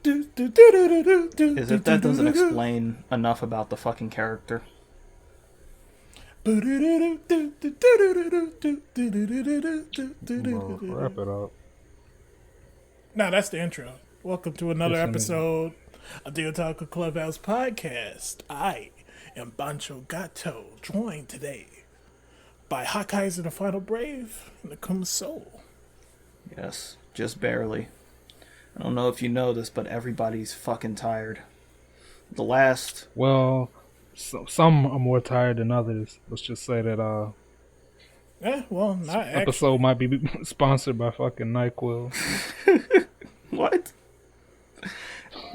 As if that doesn't explain enough about the fucking character. Bro, wrap it up. Nah, that's the intro. Welcome to another episode of the Otaku Clubhouse podcast. I am Bancho Gato, joined today by Hawkeyes the Final Brave and the Kuma Soul. Yes, just barely. I don't know if you know this, but everybody's fucking tired. The last... Well, some are more tired than others. Let's just say that not episode might be sponsored by fucking NyQuil. What?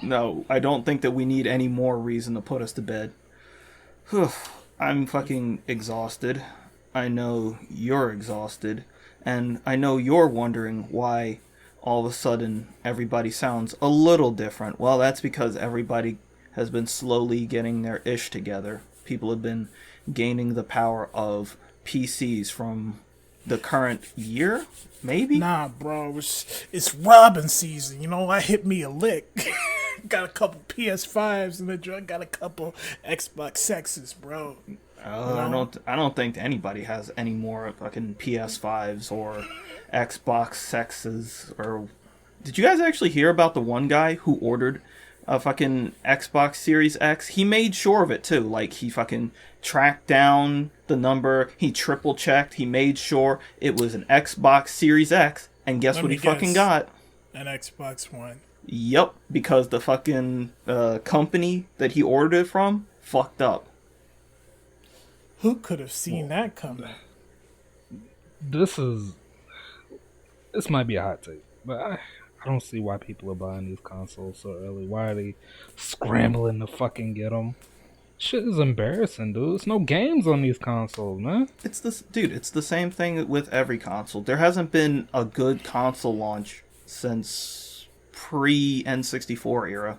No, I don't think that we need any more reason to put us to bed. I'm fucking exhausted. I know you're exhausted. And I know you're wondering why all of a sudden everybody sounds a little different. Well, that's because everybody has been slowly getting their ish together. People have been gaining the power of PCs from the current year, maybe? Nah, bro, it's Robin season. You know, I hit me a lick. Got a couple PS5s and I got a couple Xbox X's, bro. I don't think anybody has any more fucking PS5s or Xbox X's. Or did you guys actually hear about the one guy who ordered a fucking Xbox Series X? He made sure of it too. Like, he fucking tracked down the number, he triple checked, he made sure it was an Xbox Series X, and guess what he fucking got? An Xbox One. Yep, because the fucking company that he ordered it from fucked up. Who could have seen that coming? This might be a hot take, but I don't see why people are buying these consoles so early. Why are they scrambling to fucking get them? Shit is embarrassing, dude. There's no games on these consoles, man. It's the same thing with every console. There hasn't been a good console launch since pre-N64 era.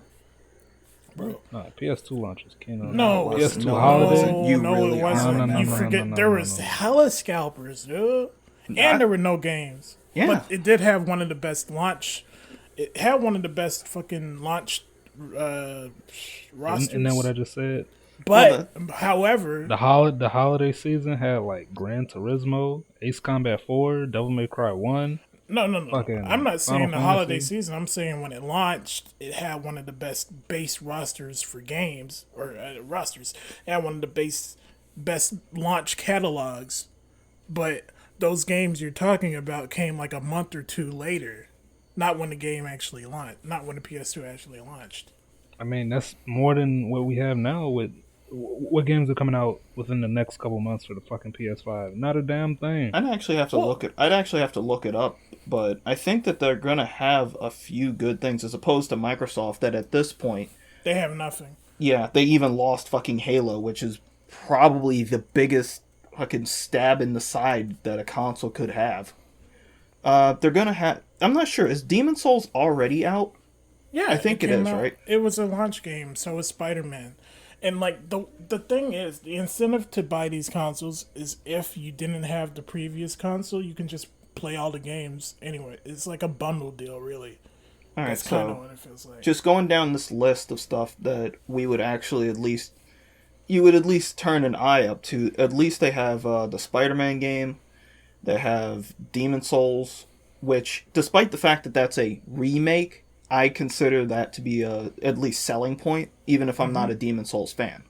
Bro, PS2 launches came out. No, PS2 holiday. It wasn't. You forget there was hella scalpers, dude, and there were no games. Yeah, but it did have one of the best launch. It had one of the best fucking launch rosters. And then what I just said. But however, the holiday season had like Gran Turismo, Ace Combat 4, Devil May Cry 1. No. I'm not saying the holiday season. I'm saying when it launched, it had one of the best base rosters for games, or rosters. It had one of the best launch catalogs. But those games you're talking about came like a month or two later. Not when the game actually launched. Not when the PS2 actually launched. I mean, that's more than what we have now. With what games are coming out within the next couple months for the fucking PS5? Not a damn thing. I'd actually have to look it up, but I think that they're gonna have a few good things as opposed to Microsoft that at this point they have nothing. Yeah, they even lost fucking Halo, which is probably the biggest fucking stab in the side that a console could have. They're gonna have. I'm not sure. Is Demon Souls already out? Yeah, I think it is, right? It was a launch game, so was Spider-Man. And like the thing is, the incentive to buy these consoles is if you didn't have the previous console, you can just play all the games anyway. It's like a bundle deal, really. All right, that's kind of what it feels like. Just going down this list of stuff that we would actually you would at least turn an eye up to. At least they have the Spider-Man game. They have Demon Souls, which, despite the fact that that's a remake, I consider that to be a at least selling point, even if I'm not a Demon Souls fan.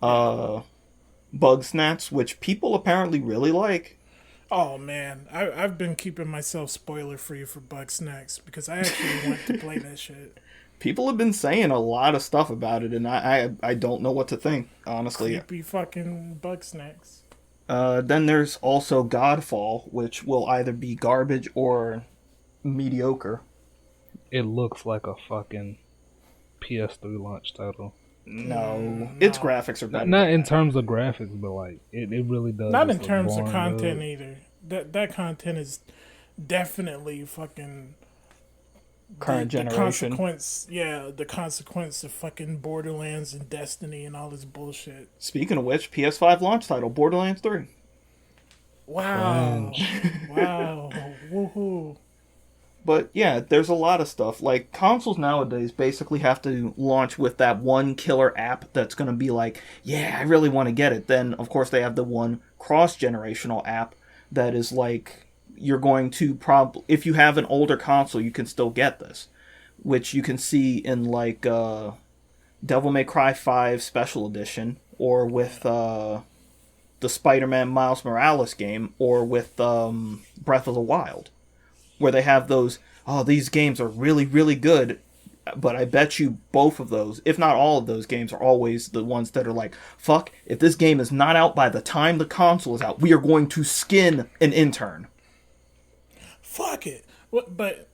Bugsnax, which people apparently really like. Oh man, I've been keeping myself spoiler free for Bugsnax because I actually want to play that shit. People have been saying a lot of stuff about it, and I don't know what to think, honestly. Creepy fucking Bugsnax. Then there's also Godfall, which will either be garbage or mediocre. It looks like a fucking PS3 launch title. No. Its graphics are better. Not in terms of graphics, but like it really does. Not in terms of content either. That content is definitely fucking current generation. The consequence of fucking Borderlands and Destiny and all this bullshit. Speaking of which, PS5 launch title, Borderlands 3. Wow. Wow. Woohoo. But yeah, there's a lot of stuff. Like, consoles nowadays basically have to launch with that one killer app that's going to be like, yeah, I really want to get it. Then, of course, they have the one cross-generational app that is like, you're going to if you have an older console, you can still get this. Which you can see in, like, Devil May Cry 5 Special Edition, or with the Spider-Man Miles Morales game, or with Breath of the Wild, where they have those, these games are really, really good, but I bet you both of those, if not all of those games, are always the ones that are like, fuck, if this game is not out by the time the console is out, we are going to skin an intern. Fuck it. But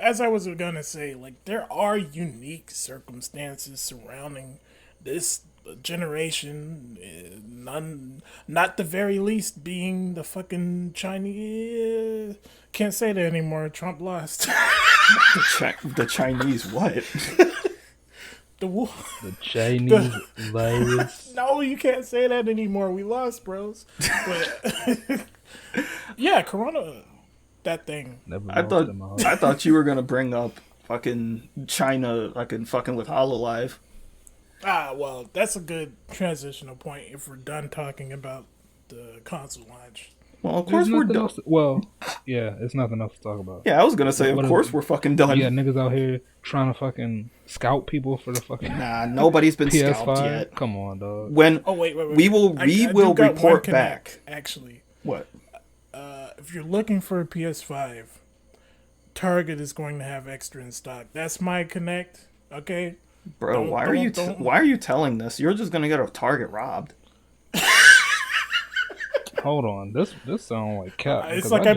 as I was gonna say, like, there are unique circumstances surrounding this generation. Not the very least being the fucking Chinese. Can't say that anymore. Trump lost. The Chinese what? The Chinese virus. No, you can't say that anymore. We lost, bros. But yeah, Corona. That thing. I thought you were gonna bring up fucking China, fucking with HoloLive. Well, that's a good transitional point if we're done talking about the console launch. Well, of course we're done. Yeah, it's nothing else to talk about. Yeah, I was gonna say, of course we're fucking done. Yeah, niggas out here trying to fucking scout people for the fucking. Nah, nobody's been PS5? scalped yet. Come on, dog. Wait. We will report back. Actually, what? If you're looking for a PS5, Target is going to have extra in stock. That's my connect. Okay, bro. Why are you telling this? You're just gonna get a Target robbed. Hold on, this sounds like cap. It's like I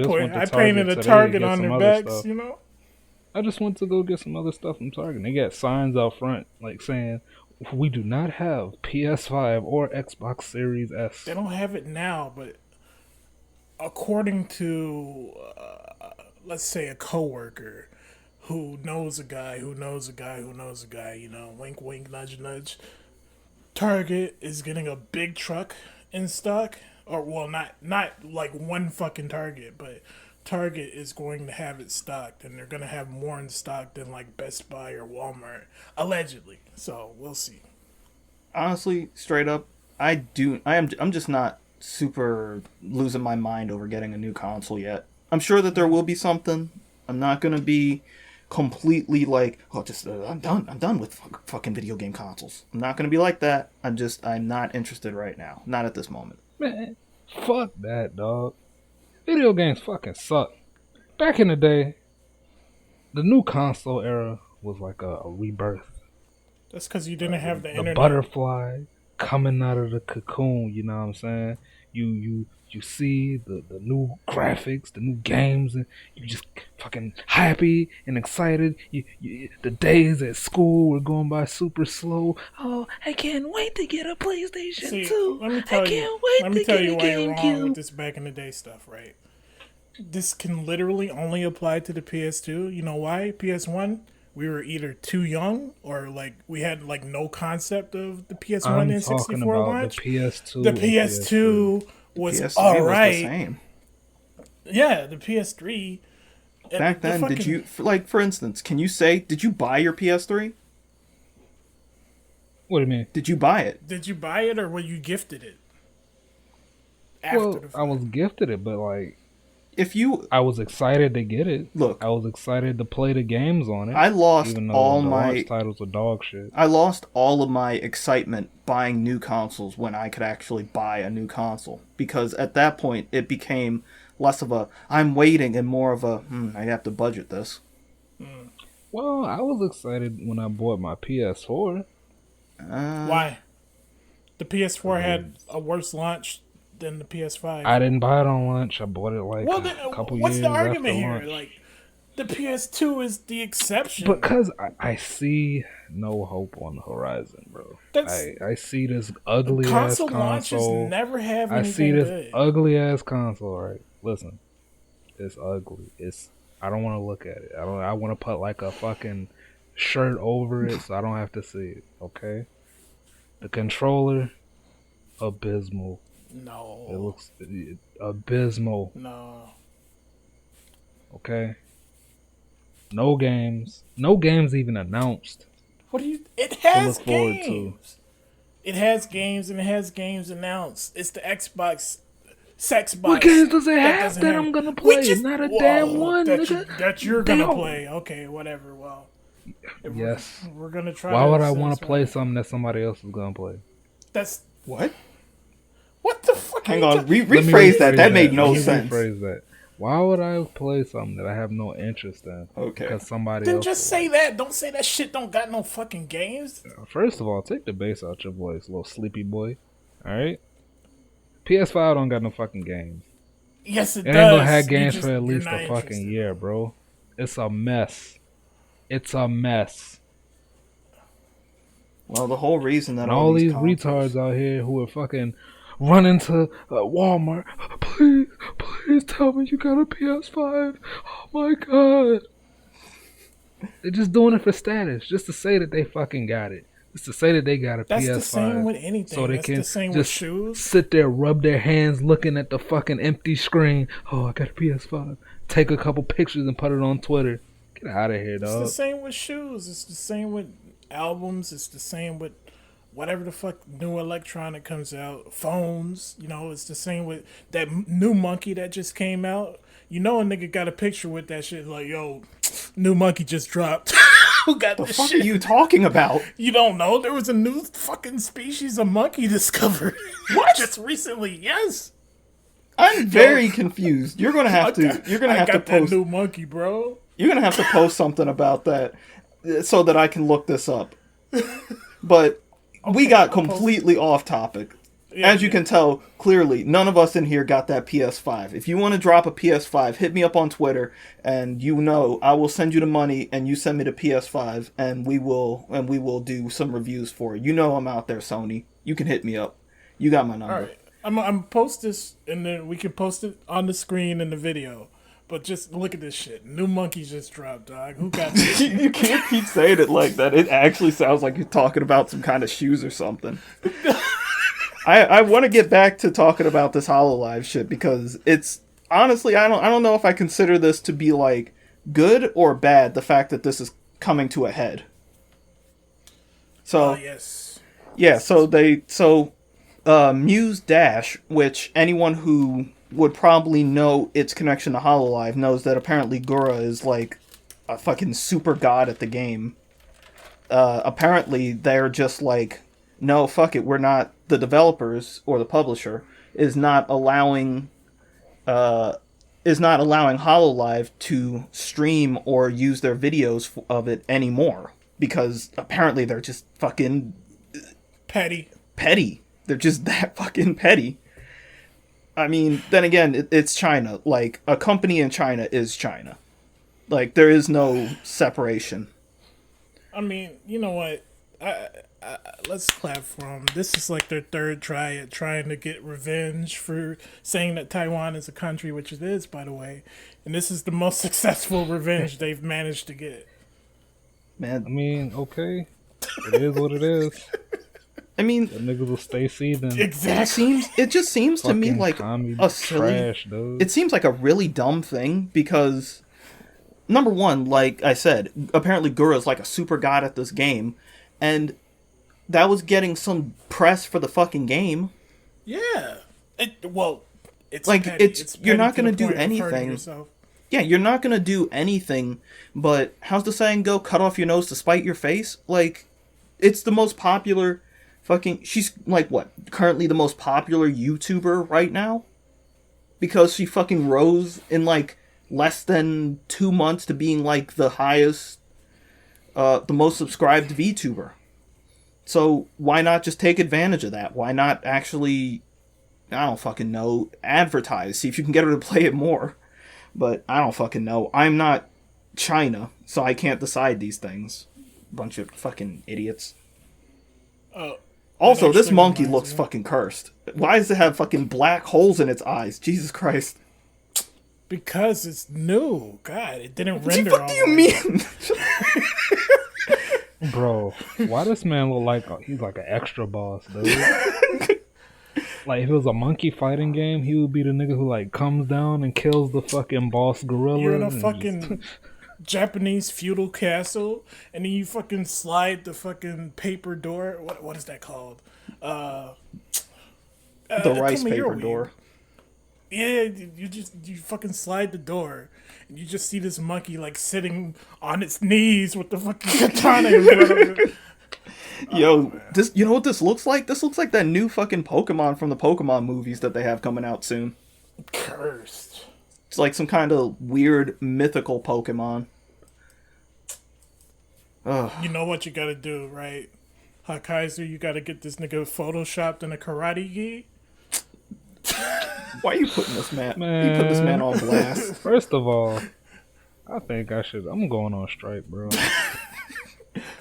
painted a Target on their backs, stuff. you know. I just went to go get some other stuff from Target. They got signs out front like saying, "We do not have PS5 or Xbox Series S." They don't have it now, but according to, let's say, a coworker who knows a guy who knows a guy who knows a guy, you know, wink, wink, nudge, nudge, Target is getting a big truck in stock. Or, well, not like one fucking Target, but Target is going to have it stocked, and they're going to have more in stock than, like, Best Buy or Walmart, allegedly. So, we'll see. Honestly, straight up, I'm just not super losing my mind over getting a new console yet. I'm sure that there will be something. I'm not gonna be completely like, I'm done with fucking video game consoles. I'm not gonna be like that. I'm not interested right now. Not at this moment. Man, fuck that, dog. Video games fucking suck. Back in the day, the new console era was like a rebirth. That's because you didn't have the internet. The butterfly coming out of the cocoon, you know what I'm saying? You see the new graphics, the new games, and you just fucking happy and excited. The days at school were going by super slow. Oh, I can't wait to get a PlayStation 2. Let me tell you why you're wrong with this back in the day stuff, right? This can literally only apply to the PS2. You know why? PS1, we were either too young or like we had like no concept of the PS1 and 64 launch. The PS2. The PS2 was all right. Was the same. Yeah, the PS3. Back then, did you, like, for instance, can you say, did you buy your PS3? What do you mean? Did you buy it? Did you buy it or were you gifted it? I was gifted it, but like, I was excited to get it. Look, I was excited to play the games on it. I lost even though all the my launch titles were dog shit. I lost all of my excitement buying new consoles when I could actually buy a new console, because at that point it became less of a I'm waiting and more of a I have to budget this. Well, I was excited when I bought my PS4. Why? The PS4 had a worse launch than the PS5. I didn't buy it on launch. I bought it like a couple years after launch. What's the argument here? Like, the PS2 is the exception. Because I see no hope on the horizon, bro. I see this ugly ass console. Launches never have anything I see this good. ugly ass console, right? Listen, it's ugly. I don't want to look at it. I want to put like a fucking shirt over it so I don't have to see it. Okay. The controller, abysmal. No. It looks abysmal. No. Okay. No games. No games even announced. What do you? It has games. It has games and it has games announced. It's the Xbox. Sexbox. What games does it have that I'm gonna play? Not a damn one, nigga. That you're gonna play. Okay, whatever. Well, yes. We're gonna try. Why would I want to play something that somebody else is gonna play? That's what? What the fuck? Hang on, rephrase that. That made no sense. Rephrase that. Why would I play something that I have no interest in? Okay. Because somebody then else just say that. Don't say that shit don't got no fucking games. First of all, take the bass out your voice, little sleepy boy. All right. PS5 don't got no fucking games. Yes, it does. It ain't gonna have games for at least a fucking year, bro. It's a mess. It's a mess. Well, the whole reason that all these retards out here who are fucking running to Walmart, please tell me you got a PS5. Oh my god. They're just doing it for status, just to say that they fucking got it. Just to say that they got a PS5. That's the same with anything. So they That's can the same just with shoes. sit there, rub their hands looking at the fucking empty screen. Oh, I got a PS5. Take a couple pictures and put it on Twitter. Get out of here, dog. It's the same with shoes. It's the same with albums. It's the same with whatever the fuck new electronic comes out. Phones. You know, it's the same with that new monkey that just came out. You know a nigga got a picture with that shit like, yo, new monkey just dropped. Who got the this fuck shit? Are you talking about? You don't know? There was a new fucking species of monkey discovered. What? Just recently, yes. I'm very confused. You're gonna have to. You're gonna have to post that new monkey, bro. You're gonna have to post something about that so that I can look this up. But we got completely off topic. Yeah, as you can tell, clearly, none of us in here got that PS5. If you want to drop a PS5, hit me up on Twitter, and I will send you the money, and you send me the PS5, and we will do some reviews for it. You know I'm out there, Sony. You can hit me up. You got my number. All right, I'm post this, and then we can post it on the screen in the video. But just look at this shit. New monkey just dropped, dog. Who got this? You can't keep saying it like that. It actually sounds like you're talking about some kind of shoes or something. I want to get back to talking about this HoloLive shit because it's honestly I don't know if I consider this to be like good or bad, the fact that this is coming to a head. So yes. Yeah, so Muse Dash, which anyone who would probably know its connection to HoloLive knows that apparently Gura is like a fucking super god at the game. Apparently they're just like, no, fuck it, we're not. The developers or the publisher is not allowing HoloLive to stream or use their videos of it anymore because apparently they're just fucking petty. They're just that fucking petty. I mean, then again, it's China. Like, a company in China is China. Like, there is no separation. I mean, you know what? Let's clap for them. This is like their third try at trying to get revenge for saying that Taiwan is a country, which it is, by the way. And this is the most successful revenge they've managed to get. Man, I mean, okay. It is what it is. I mean, the niggas will stay seething. Exactly. It just seems to me like a silly. Trash, dude. It seems like a really dumb thing because, number one, like I said, apparently Gura is like a super god at this game, and that was getting some press for the fucking game. Yeah. It's like petty. It's you're not going to do anything. Yeah, you're not going to do anything. But how's the saying go? Cut off your nose to spite your face. Like, it's the most popular. She's like what? Currently the most popular YouTuber right now, because she fucking rose in like less than 2 months to being like the highest, the most subscribed VTuber. So why not just take advantage of that? Why not actually, I don't fucking know, advertise, see if you can get her to play it more. But I don't fucking know. I'm not China, so I can't decide these things. Bunch of fucking idiots. Also, this monkey looks fucking cursed. Why does it have fucking black holes in its eyes? Jesus Christ. Because it's new. God, it didn't render all. What do you mean? Bro, why does man look like he's like an extra boss, dude? Like, if it was a monkey fighting game, he would be the nigga who like comes down and kills the fucking boss gorilla. You're in a fucking Japanese feudal castle, and then you fucking slide the fucking paper door. What is that called? The rice paper door. Yeah, you fucking slide the door, and you just see this monkey like sitting on its knees with the fucking katana in front of it. Yo, this, you know what this looks like? This looks like that new fucking Pokemon from the Pokemon movies that they have coming out soon. Cursed. It's like some kind of weird mythical Pokemon. Ugh. You know what you gotta do, right? Hakaiser, you gotta get this nigga photoshopped in a karate gi. Why are you putting this man? You put this man on blast. First of all, I think I'm going on strike, bro.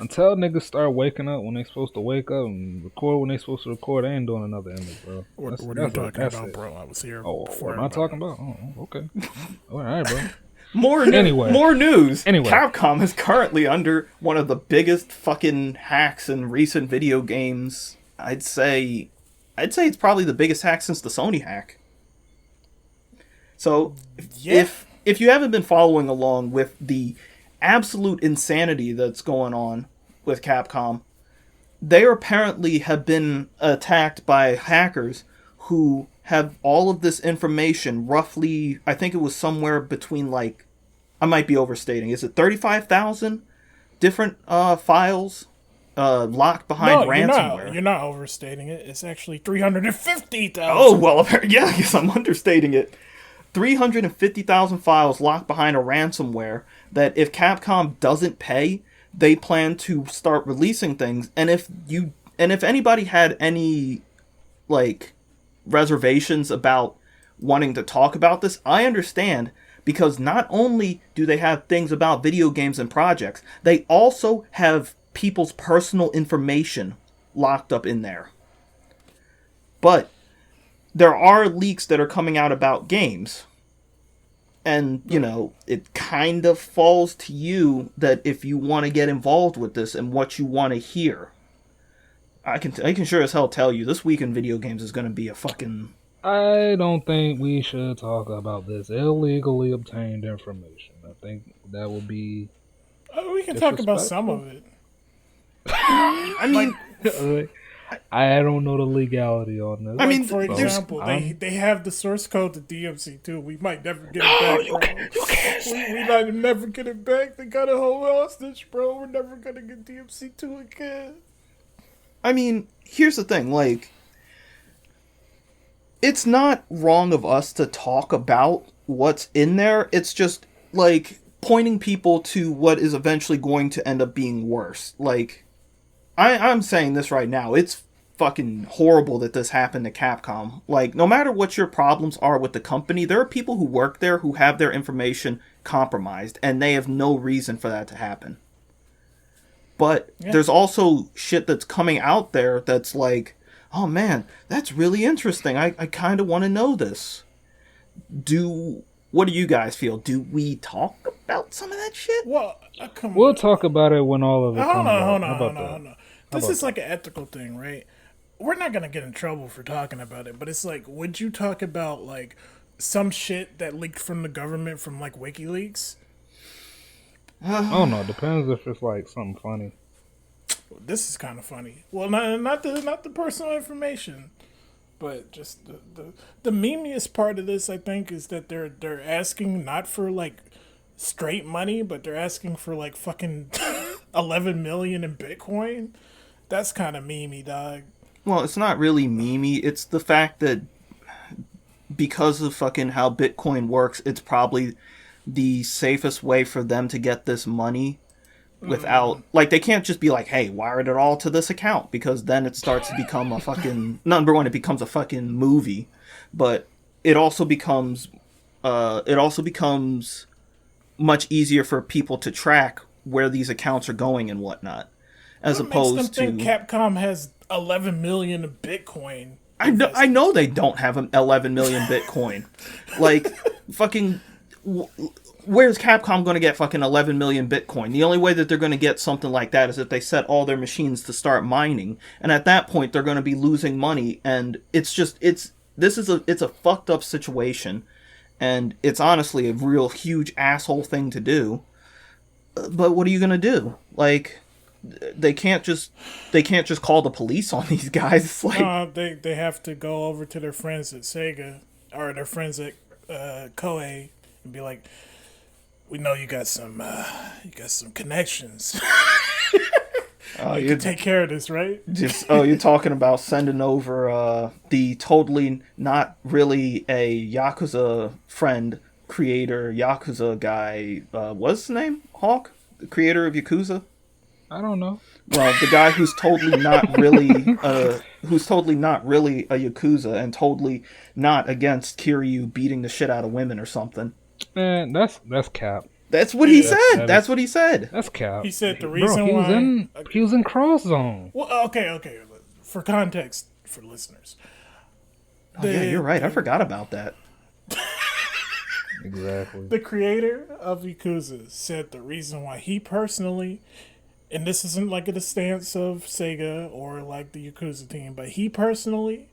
Until niggas start waking up when they supposed to wake up and record when they supposed to record, I ain't doing another image, bro. What are you talking about, bro? I was here. What am I talking about? Oh, okay. All right, bro. More news. Anyway, Capcom is currently under one of the biggest fucking hacks in recent video games. I'd say it's probably the biggest hack since the Sony hack. So, if you haven't been following along with the absolute insanity that's going on with Capcom, they apparently have been attacked by hackers who have all of this information, roughly, I think it was somewhere between, like, I might be overstating, is it 35,000 different files locked behind ransomware? You're not overstating it. It's actually 350,000. Oh, well, yeah, I guess I'm understating it. 350,000 files locked behind a ransomware that if Capcom doesn't pay, they plan to start releasing things. And if anybody had any, like, reservations about wanting to talk about this, I understand, because not only do they have things about video games and projects, they also have people's personal information locked up in there. But there are leaks that are coming out about games. And, you know, it kind of falls to you that if you want to get involved with this and what you want to hear. I can sure as hell tell you, this week in video games is going to be a fucking... I don't think we should talk about this illegally obtained information. I think that would be... we can talk about some of it. I mean... I don't know the legality on this. I mean, for example, they have the source code to DMC2. We might never get it back, bro. You can't say we might never get it back. They got a whole hostage, bro. We're never gonna get DMC2 again. I mean, here's the thing, like, it's not wrong of us to talk about what's in there. It's just, like, pointing people to what is eventually going to end up being worse. Like, I'm saying this right now. It's fucking horrible that this happened to Capcom. Like, no matter what your problems are with the company, there are people who work there who have their information compromised, and they have no reason for that to happen. But there's also shit that's coming out there that's like, oh man, that's really interesting. I kind of want to know this. What do you guys feel? Do we talk about some of that shit? Well, we'll talk about it when all of it comes out. Hold on. This is like an ethical thing, right? We're not going to get in trouble for talking about it, but it's like, would you talk about, like, some shit that leaked from the government from, like, WikiLeaks? I don't know. It depends if it's, like, something funny. This is kind of funny. Well, not the personal information, but just the memeiest part of this, I think, is that they're asking not for, like, straight money, but they're asking for, like, fucking 11 million in Bitcoin. That's kind of memey, dog. Well, it's not really memey. It's the fact that because of fucking how Bitcoin works, it's probably the safest way for them to get this money without... Like, they can't just be like, hey, wire it all to this account, because then it starts to become a fucking... Number one, it becomes a fucking movie, but it also becomes much easier for people to track where these accounts are going and whatnot. As opposed to... think Capcom has 11 million of Bitcoin. I know they don't have 11 million Bitcoin. Like, fucking... Where's Capcom going to get fucking 11 million Bitcoin? The only way that they're going to get something like that is if they set all their machines to start mining. And at that point, they're going to be losing money. And it's a fucked up situation. And it's honestly a real huge asshole thing to do. But what are you gonna do? Like, they can't just call the police on these guys. It's like, no, they have to go over to their friends at Sega or their friends at Koei and be like, we know you got some connections. You can take care of this, right? You're talking about sending over the totally not really a Yakuza friend creator, Yakuza guy. What's his name? Hawk, the creator of Yakuza. I don't know. Well, the guy who's totally not really a Yakuza and totally not against Kiryu beating the shit out of women or something. Man, that's cap. That's what he said. That's what he said. That's cap. He said the reason why he was in Cross Zone. Well, okay. For context, for listeners. Yeah, you're right. I forgot about that. Exactly. The creator of Yakuza said the reason why he personally, and this isn't like a stance of Sega or like the Yakuza team, but he personally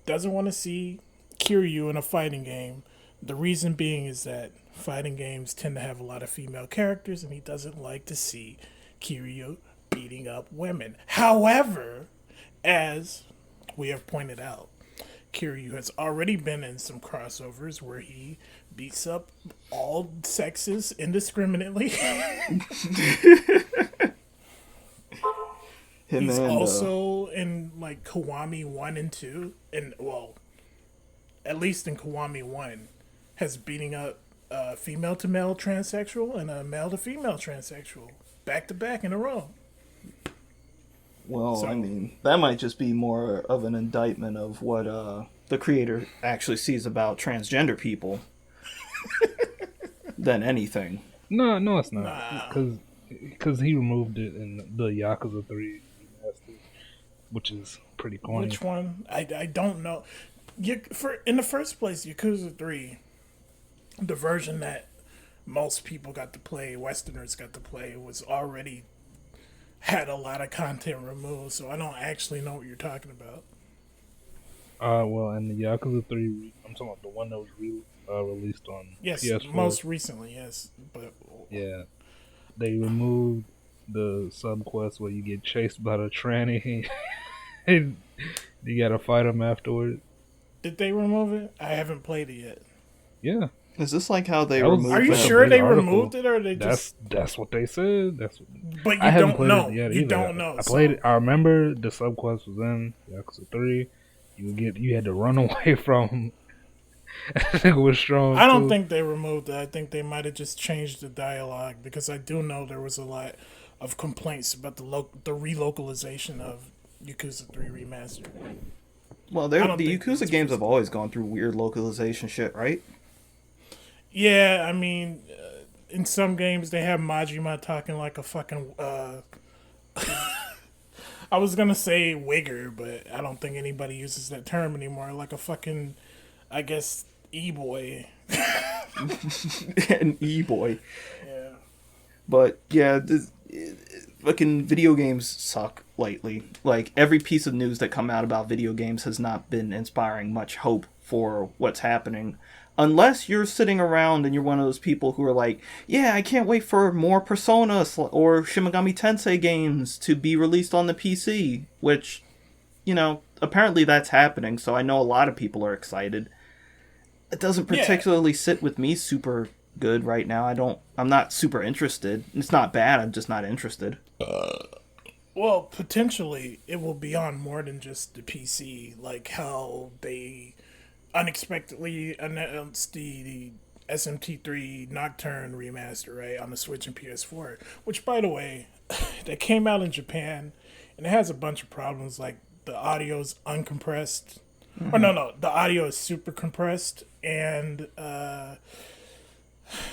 doesn't want to see Kiryu in a fighting game. The reason being is that fighting games tend to have a lot of female characters, and he doesn't like to see Kiryu beating up women. However, as we have pointed out, Kiryu has already been in some crossovers where he beats up all sexes indiscriminately. He's also in like Kiwami 1 and 2, and well, at least in Kiwami 1, has beating up a female to male transsexual and a male to female transsexual back to back in a row. Well, I mean, that might just be more of an indictment of what the creator actually sees about transgender people than anything. No, it's not. Because he removed it in the Yakuza 3 remaster, which is pretty corny. Which one? I don't know. In the first place, Yakuza 3, the version that most people got to play, Westerners got to play, was already had a lot of content removed, so I don't actually know what you're talking about. Well, and the Yakuza 3, I'm talking about the one that was released on PS4. Yes, most recently, yes. But yeah, they removed the subquest where you get chased by the tranny and you gotta fight him afterwards. Did they remove it? I haven't played it yet. Yeah. Is this like how they removed it? Are you sure they removed it, or they just... That's what they said. But you don't know. You don't know. I played it. I remember the subquest was in Yakuza 3. You had to run away from him. I think it was strong. I don't think they removed it. I think they might have just changed the dialogue, because I do know there was a lot of complaints about the relocalization of Yakuza 3 Remastered. Well, the Yakuza games have always gone through weird localization shit, right? Yeah, I mean, in some games they have Majima talking like a fucking... I was gonna say wigger, but I don't think anybody uses that term anymore. Like a fucking, I guess, e-boy. An e-boy. Yeah. But, yeah, fucking video games suck lately. Like, every piece of news that come out about video games has not been inspiring much hope for what's happening. Unless you're sitting around and you're one of those people who are like, yeah, I can't wait for more Persona or Shin Megami Tensei games to be released on the PC, which, apparently that's happening, so I know a lot of people are excited. It doesn't particularly sit with me super good right now. I'm not super interested. It's not bad, I'm just not interested. Well, potentially it will be on more than just the PC, like how they unexpectedly announced the SMT3 Nocturne remaster, right, on the Switch and PS4, which, by the way, that came out in Japan, and it has a bunch of problems, like the audio's uncompressed. Mm-hmm. Or no, the audio is super compressed, and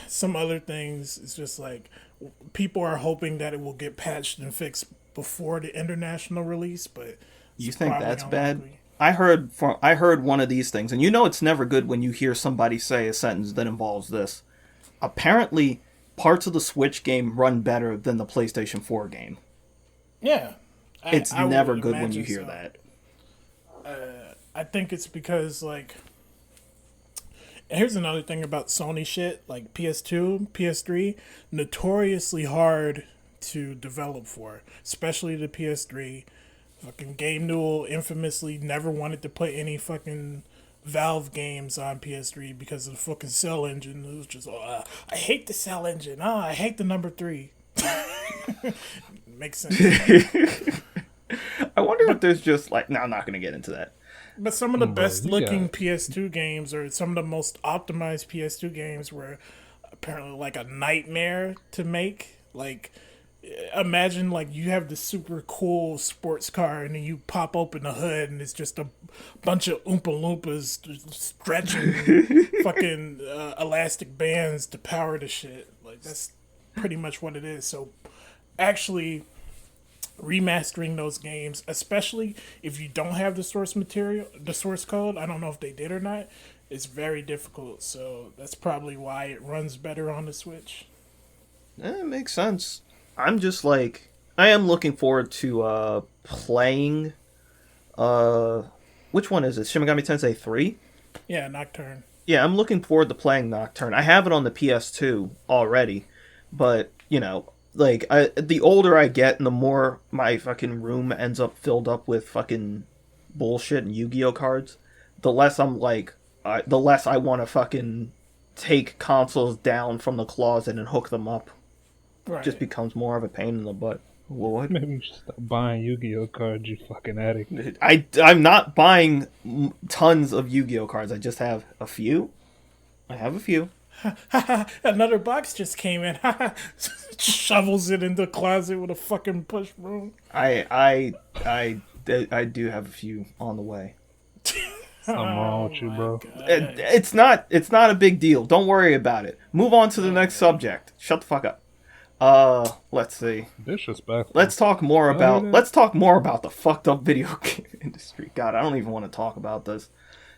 some other things. It's just like people are hoping that it will get patched and fixed before the international release, but you think that's bad? I heard one of these things, and it's never good when you hear somebody say a sentence that involves this. Apparently, parts of the Switch game run better than the PlayStation 4 game. Yeah. It's never good when you hear that. I think it's because, here's another thing about Sony shit, like PS2, PS3, notoriously hard to develop for, especially the PS3. Fucking Gabe Newell infamously never wanted to put any fucking Valve games on PS3 because of the fucking Cell engine. It was just, I hate the Cell engine. I hate the number 3. Makes sense. I wonder if there's just like, no, I'm not going to get into that. But some of the best looking PS2 games, or some of the most optimized PS2 games, were apparently like a nightmare to make. Like, imagine like you have this super cool sports car and then you pop open the hood and it's just a bunch of Oompa Loompas stretching fucking elastic bands to power the shit. Like, that's pretty much what it is. So actually remastering those games, especially if you don't have the source material, the source code, I don't know if they did or not, it's very difficult. So that's probably why it runs better on the Switch. It makes sense. I'm just like, I am looking forward to playing which one is it? Shin Megami Tensei 3? Yeah, Nocturne. Yeah, I'm looking forward to playing Nocturne. I have it on the PS2 already, but you know, like, the older I get and the more my fucking room ends up filled up with fucking bullshit and Yu-Gi-Oh cards, the less I'm like, the less I want to fucking take consoles down from the closet and hook them up. Right. It just becomes more of a pain in the butt. What? Maybe you should stop buying Yu-Gi-Oh cards, you fucking addict. I'm not buying tons of Yu-Gi-Oh cards. I just have a few. I have a few. Another box just came in. Shovels it in the closet with a fucking push broom. I do have a few on the way. Something wrong with you, bro. It's not a big deal. Don't worry about it. Move on to the next subject. Shut the fuck up. Let's see. Disrespectful. Let's talk more about the fucked up video game industry. God, I don't even want to talk about this.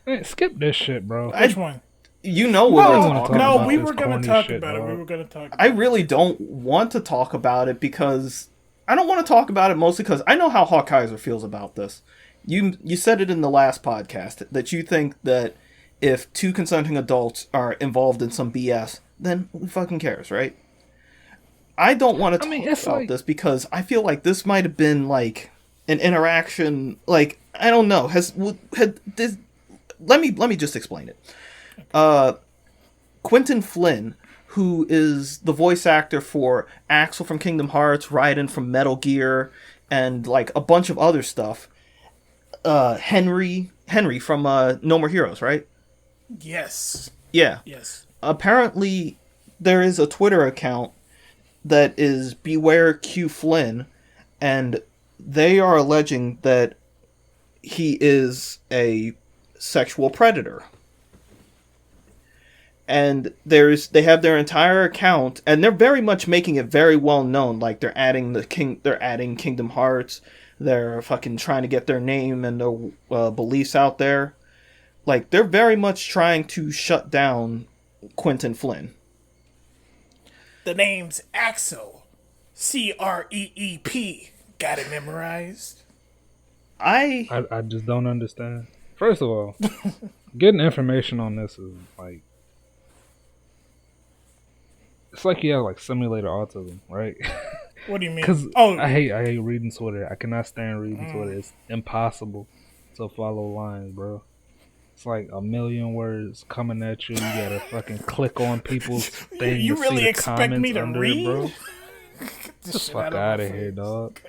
Hey, skip this shit, bro. Which one? You know what we're talking about. No, we were going to talk about it. We were going to talk about it. I really don't want to talk about it because I don't want to talk about it mostly because I know how Hawkeiser feels about this. You said it in the last podcast that you think that if 2 consenting adults are involved in some BS, then who fucking cares, right? I don't want to talk about this because I feel like this might have been like an interaction. Like, I don't know. Let me just explain it. Quentin Flynn, who is the voice actor for Axel from Kingdom Hearts, Raiden from Metal Gear, and like a bunch of other stuff. Henry from No More Heroes, right? Yes. Yeah. Yes. Apparently, there is a Twitter account that is Beware Q Flynn, and they are alleging that he is a sexual predator. And they have their entire account, and they're very much making it very well known. Like, they're adding Kingdom Hearts. They're fucking trying to get their name and their beliefs out there. Like, they're very much trying to shut down Quentin Flynn. The name's Axel. CREEP. Got it memorized? I just don't understand. First of all, getting information on this is like, it's like you have like simulated autism, right? What do you mean? Because I hate reading Twitter. I cannot stand reading Twitter. It's impossible to follow lines, bro. It's like a million words coming at you. You gotta fucking click on people's things. You really expect me to read, it, bro? Get the fuck out of here, dog.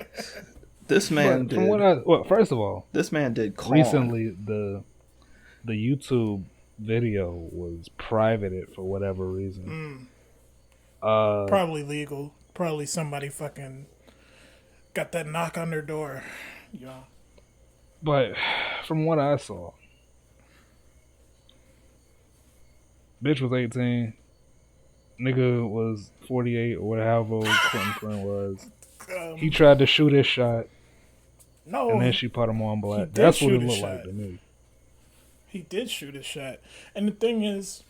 This man did. First of all, this man did. Recently, the YouTube video was privated for whatever reason. Probably legal. Probably somebody fucking got that knock on their door. Yeah. But from what I saw, bitch was 18. Nigga was 48 or whatever old Quentin Flynn was. He tried to shoot his shot. No. And then she put him on black. That's what it looked like to me. He did shoot his shot. And the thing is,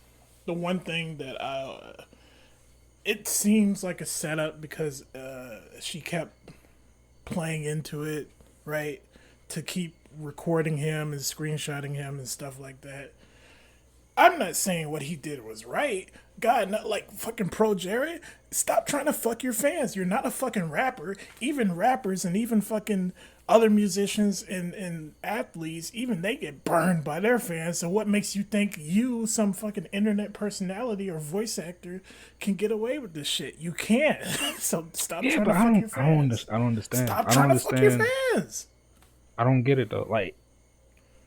the one thing that it seems like a setup because she kept playing into it, right? To keep recording him and screenshotting him and stuff like that. I'm not saying what he did was right. God, not like fucking Pro Jared. Stop trying to fuck your fans. You're not a fucking rapper. Even rappers and even fucking other musicians and athletes, even they get burned by their fans. So what makes you think you, some fucking internet personality or voice actor, can get away with this shit? You can't. So stop trying to fuck your fans. I don't understand. Stop trying to fuck your fans. I don't get it though. Like,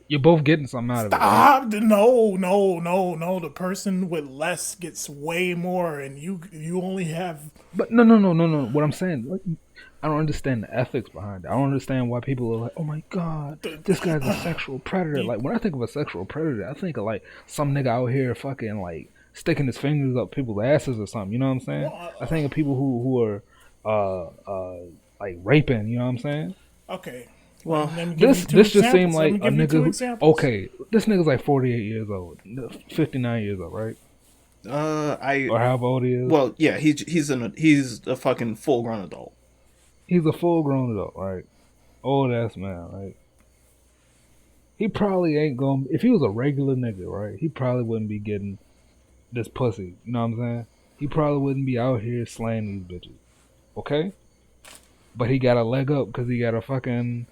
you're both getting something out of it. Stop! Right? No. The person with less gets way more, and you only have. But no. What I'm saying, like, I don't understand the ethics behind it. I don't understand why people are like, "Oh my god, this guy's a sexual predator." Like, when I think of a sexual predator, I think of like some nigga out here fucking like sticking his fingers up people's asses or something. You know what I'm saying? I think of people who are like raping. You know what I'm saying? Okay. Well, this just seemed like a nigga. Okay, this nigga's like 48 years old, 59 years old, right? Or how old he is? Well, yeah, he's a fucking full grown adult. He's a full grown adult, right? Old ass man, right? He probably ain't gonna. If he was a regular nigga, right? He probably wouldn't be getting this pussy. You know what I'm saying? He probably wouldn't be out here slaying these bitches. Okay, but he got a leg up because he got a fucking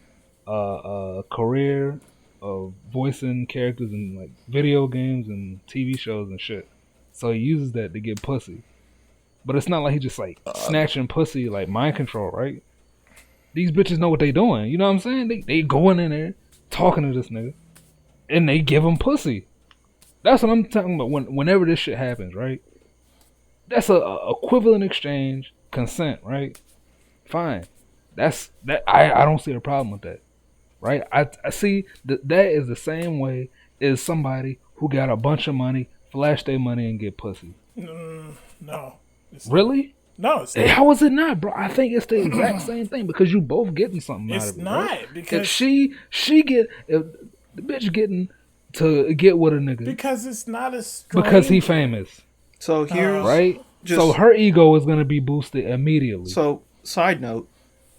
career of voicing characters in like video games and TV shows and shit. So he uses that to get pussy. But it's not like he just like snatching pussy like mind control, right? These bitches know what they doing. You know what I'm saying? They going in there talking to this nigga and they give him pussy. That's what I'm talking about. Whenever this shit happens, right? That's a equivalent exchange, consent, right? Fine. That's that. I don't see a problem with that. Right, I see that is the same way as somebody who got a bunch of money, flash their money, and get pussy. No. Really? No, it's not. How is it not, bro? I think it's the exact same thing because you both getting something out of it. It's not, right? because if the bitch getting to get with a nigga because it's not a stranger. Because he famous. So here's right. So her ego is gonna be boosted immediately. So side note,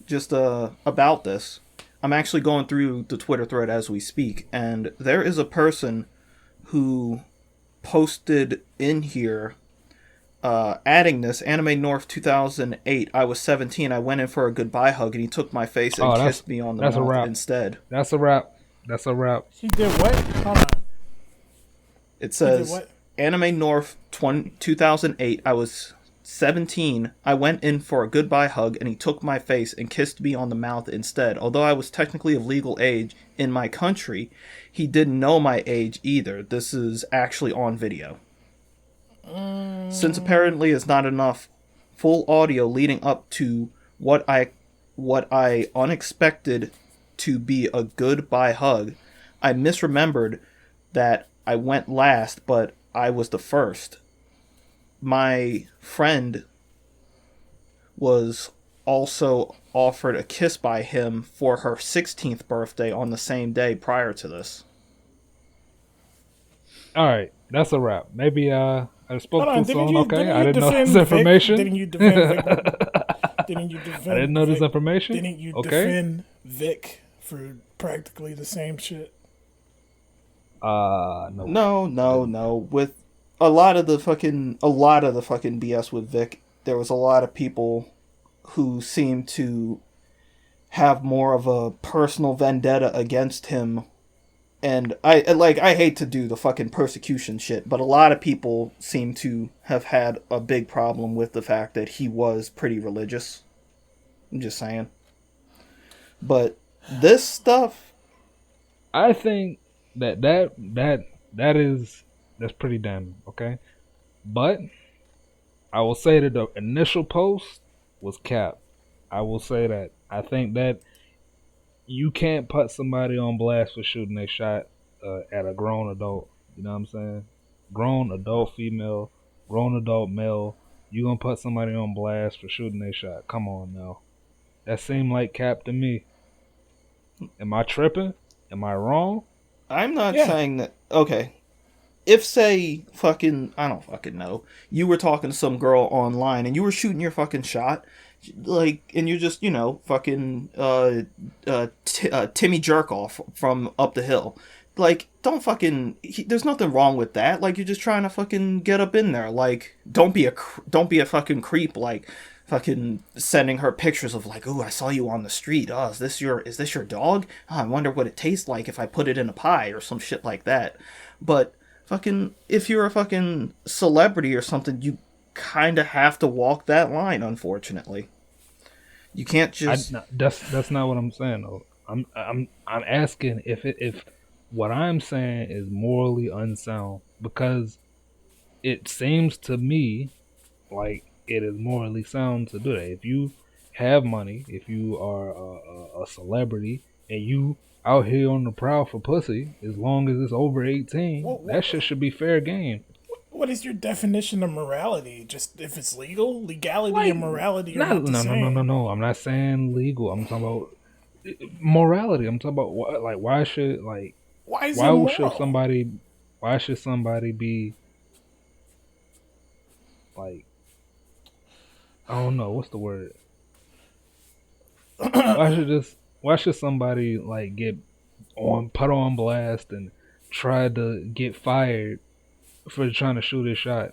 just about this. I'm actually going through the Twitter thread as we speak, and there is a person who posted in here adding this Anime North 2008. I was 17. I went in for a goodbye hug, and he took my face and kissed me on the mouth instead. That's a wrap. She did what? Hold on. It says Anime North 2008. I was 17. I went in for a goodbye hug and he took my face and kissed me on the mouth instead. Although I was technically of legal age in my country, he didn't know my age either. This is actually on video. Since apparently it's not enough full audio leading up to what I unexpected to be a goodbye hug, I misremembered that I went last, but I was the first. My friend was also offered a kiss by him for her 16th birthday on the same day prior to this. All right, that's a wrap. Maybe I spoke too soon. Okay, I didn't know this information. Didn't you defend Vic? Didn't you defend? I didn't know this information. Didn't you defend Vic for practically the same shit? No. With a lot of the fucking BS with Vic, there was a lot of people who seemed to have more of a personal vendetta against him. And I hate to do the fucking persecution shit, but a lot of people seem to have had a big problem with the fact that he was pretty religious. I'm just saying. But this stuff, I think that's pretty damning, okay? But I will say that the initial post was cap. I will say that. I think that you can't put somebody on blast for shooting a shot at a grown adult. You know what I'm saying? Grown adult female, grown adult male. You gonna put somebody on blast for shooting a shot? Come on now. That seemed like cap to me. Am I tripping? Am I wrong? I'm not saying that. Okay. If, say, I don't fucking know, you were talking to some girl online and you were shooting your fucking shot, and you just, fucking Timmy Jerkoff from up the hill. like, don't fucking... there's nothing wrong with that. Like, you're just trying to fucking get up in there. Like, don't be a fucking creep, like, fucking sending her pictures of, like, ooh, I saw you on the street. Oh, is this your dog? Oh, I wonder what it tastes like if I put it in a pie or some shit like that. But, fucking, if you're a fucking celebrity or something, you kind of have to walk that line, unfortunately. You can't just... That's not what I'm saying, though. I'm asking if what I'm saying is morally unsound, because it seems to me like it is morally sound to do that. If you have money, if you are a celebrity, and you out here on the prowl for pussy, as long as it's over 18, that shit should be fair game. What is your definition of morality? Just if it's legal? Legality and morality are not the same. No. I'm not saying legal. I'm talking about morality. I'm talking about why should somebody be like, I don't know, what's the word? why should somebody like get put on blast and try to get fired for trying to shoot his shot?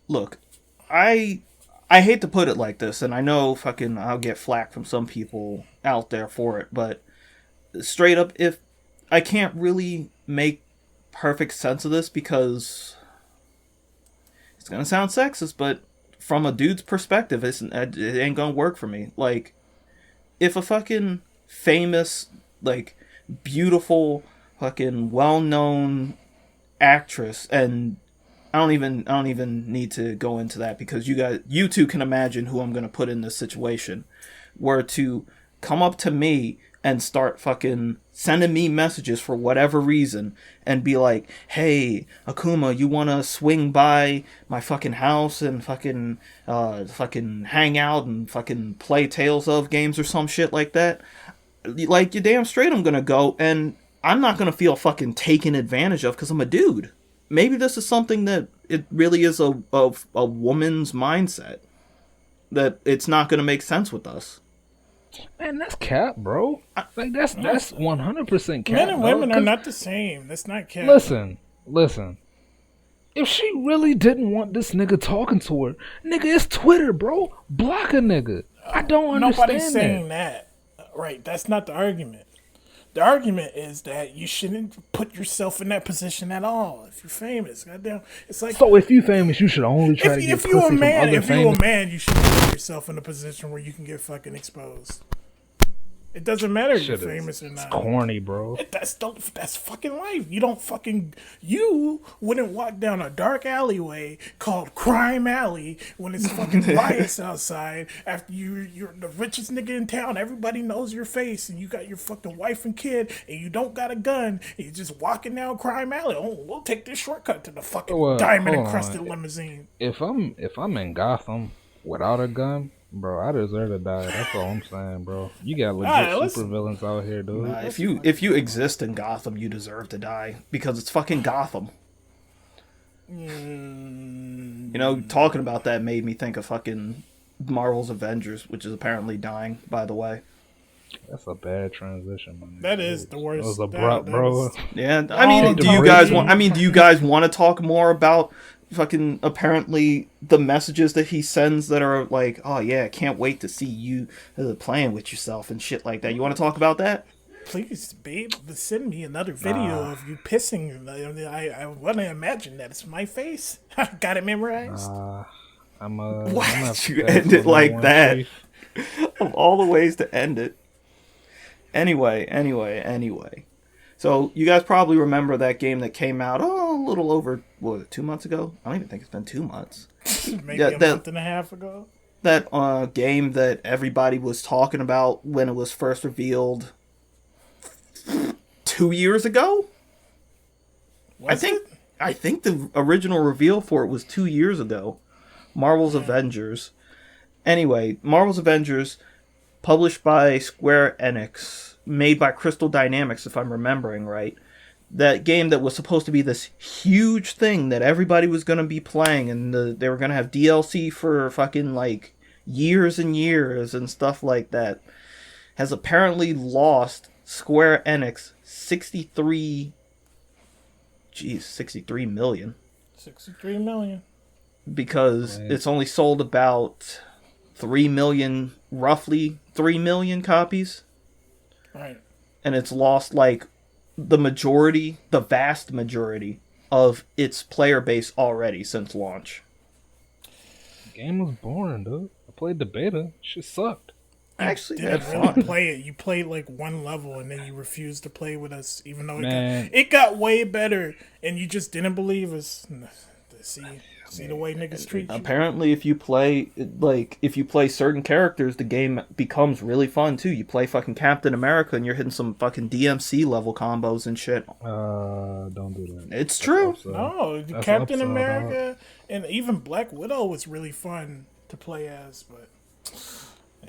Look, I hate to put it like this, and I know fucking I'll get flack from some people out there for it, but straight up, if I can't really make perfect sense of this, because it's gonna sound sexist, but from a dude's perspective, it ain't gonna work for me. Like, if a fucking famous, like, beautiful, fucking well-known actress, and I don't even need to go into that, because you two can imagine who I'm gonna put in this situation, were to come up to me and start fucking sending me messages for whatever reason and be like, hey, Akuma, you wanna swing by my fucking house and fucking hang out and fucking play Tales of games or some shit like that? Like, you're damn straight I'm gonna go, and I'm not gonna feel fucking taken advantage of because I'm a dude. Maybe this is something that it really is a woman's mindset, that it's not gonna make sense with us. Man, that's cap, bro. Like, that's 100% cap. Men and women are not the same. That's not cap. Listen. If she really didn't want this nigga talking to her, nigga, it's Twitter, bro. Block a nigga. I don't understand. Nobody's saying that. Right, that's not the argument. The argument is that you shouldn't put yourself in that position at all. If you're famous, goddamn, it's like, so if you famous, you should only try to get pussy from other famous. If you're a man, you should put yourself in a position where you can get fucking exposed. It doesn't matter if you're famous or not. It's corny, bro. That's fucking life. You wouldn't walk down a dark alleyway called Crime Alley when it's fucking riots outside after you're the richest nigga in town. Everybody knows your face, and you got your fucking wife and kid, and you don't got a gun. And you're just walking down Crime Alley. Oh, we'll take this shortcut to the fucking diamond encrusted limousine. If I'm in Gotham without a gun, bro, I deserve to die. That's all I'm saying, bro. You got legit supervillains out here, dude. Nah, if you exist in Gotham, you deserve to die, because it's fucking Gotham. You know, talking about that made me think of fucking Marvel's Avengers, which is apparently dying, by the way. That's a bad transition, man. That is the worst. It was abrupt, bro. Yeah, I mean, do you guys want to talk more about fucking apparently the messages that he sends that are like, oh yeah, can't wait to see you playing with yourself and shit like that? You want to talk about that? Please, babe, send me another video of you pissing. I want to imagine that it's my face. I got it memorized. What? You end it like that? Of all the ways to end it. Anyway. So, you guys probably remember that game that came out, a little over, 2 months ago? I don't even think it's been 2 months. Maybe a month and a half ago? That game that everybody was talking about when it was first revealed 2 years ago? I think the original reveal for it was 2 years ago. Marvel's Avengers. Anyway, Marvel's Avengers, published by Square Enix, made by Crystal Dynamics, if I'm remembering right. That game that was supposed to be this huge thing that everybody was going to be playing, and they were going to have DLC for fucking years and years and stuff like that, has apparently lost Square Enix 63 million. 63 million. Because it's only sold about 3 million, roughly 3 million copies. Right. And it's lost like the vast majority of its player base already since launch. The game was boring, dude. I played the beta. Shit sucked. Actually, didn't really play it. You played like one level and then you refused to play with us, even though it got way better, and you just didn't believe us. See the way niggas treat you. Apparently, if you play certain characters, the game becomes really fun too. You play fucking Captain America and you're hitting some fucking DMC level combos and shit. Don't do that. It's true. No, Captain America and even Black Widow was really fun to play as, but.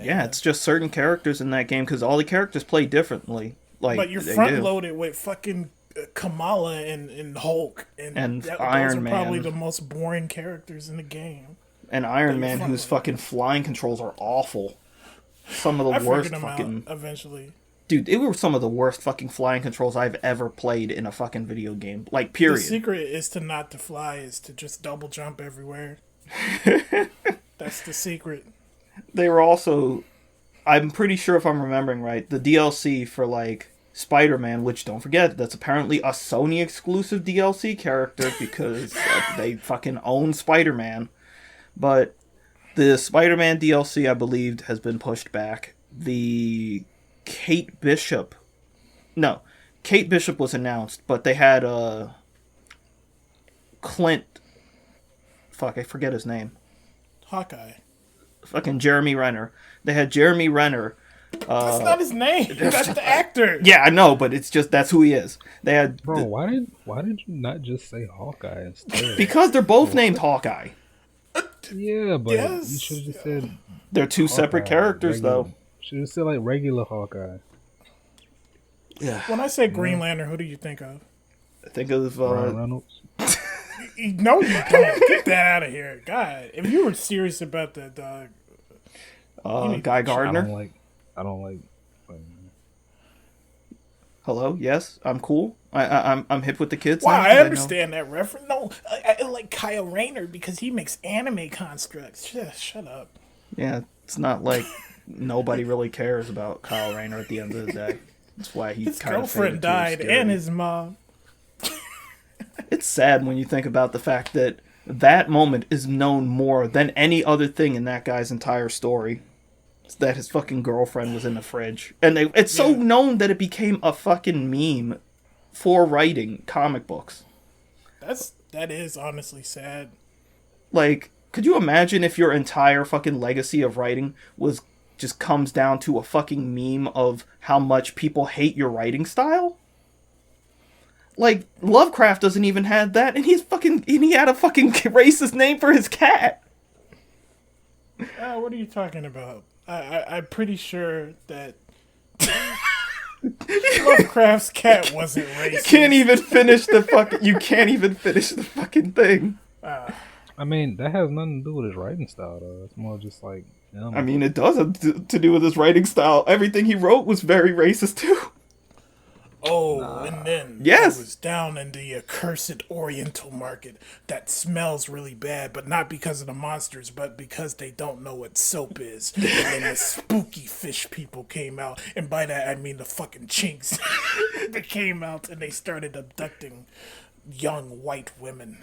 Yeah, it's just certain characters in that game because all the characters play differently. But you're front loaded with fucking Kamala and Hulk and Iron those Man. are probably the most boring characters in the game. And Iron Man, whose fucking flying controls are awful. Some of the worst fucking. Eventually, dude, it were some of the worst fucking flying controls I've ever played in a fucking video game. Like, period. The secret is to not to fly, is to just double jump everywhere. That's the secret. They were also, I'm pretty sure if I'm remembering right, the DLC for like Spider-Man, which don't forget, that's apparently a Sony exclusive DLC character because they fucking own Spider-Man. But the Spider-Man DLC, I believe, has been pushed back. The Kate Bishop was announced, but they had Clint, I forget his name. Hawkeye. Fucking Jeremy Renner. They had Jeremy Renner. That's not his name. That's the actor. Yeah, I know, but it's just that's who he is. They had. Bro, why did you not just say Hawkeye instead? Because they're both named Hawkeye. Yeah, but you should have just said. They're two separate characters, though. Should have said like regular Hawkeye. Yeah. When I say Green Lantern, who do you think of? I think of Ryan Reynolds. No, you don't. Get that out of here, God. If you were serious about that, dog. Guy Gardner. I don't like. Hello. Yes, I'm cool. I'm hip with the kids. Wow, I understand that reference. No, I like Kyle Rayner because he makes anime constructs. Shut up. Yeah, it's not like nobody really cares about Kyle Rayner at the end of the day. That's why his girlfriend died and his mom. It's sad when you think about the fact that moment is known more than any other thing in that guy's entire story. It's that his fucking girlfriend was in the fridge. And it's so known that it became a fucking meme for writing comic books. That is honestly sad. Like, could you imagine if your entire fucking legacy of writing just comes down to a fucking meme of how much people hate your writing style? Like, Lovecraft doesn't even have that, and he had a fucking racist name for his cat. What are you talking about? I'm pretty sure that Lovecraft's cat wasn't racist. You can't even finish the fucking thing. I mean, that has nothing to do with his writing style, though. It's more just like... I mean, it does have to do with his writing style. Everything he wrote was very racist, too. And then I was down in the accursed Oriental market that smells really bad, but not because of the monsters, but because they don't know what soap is. And then the spooky fish people came out, and by that I mean the fucking chinks. They came out and they started abducting young white women.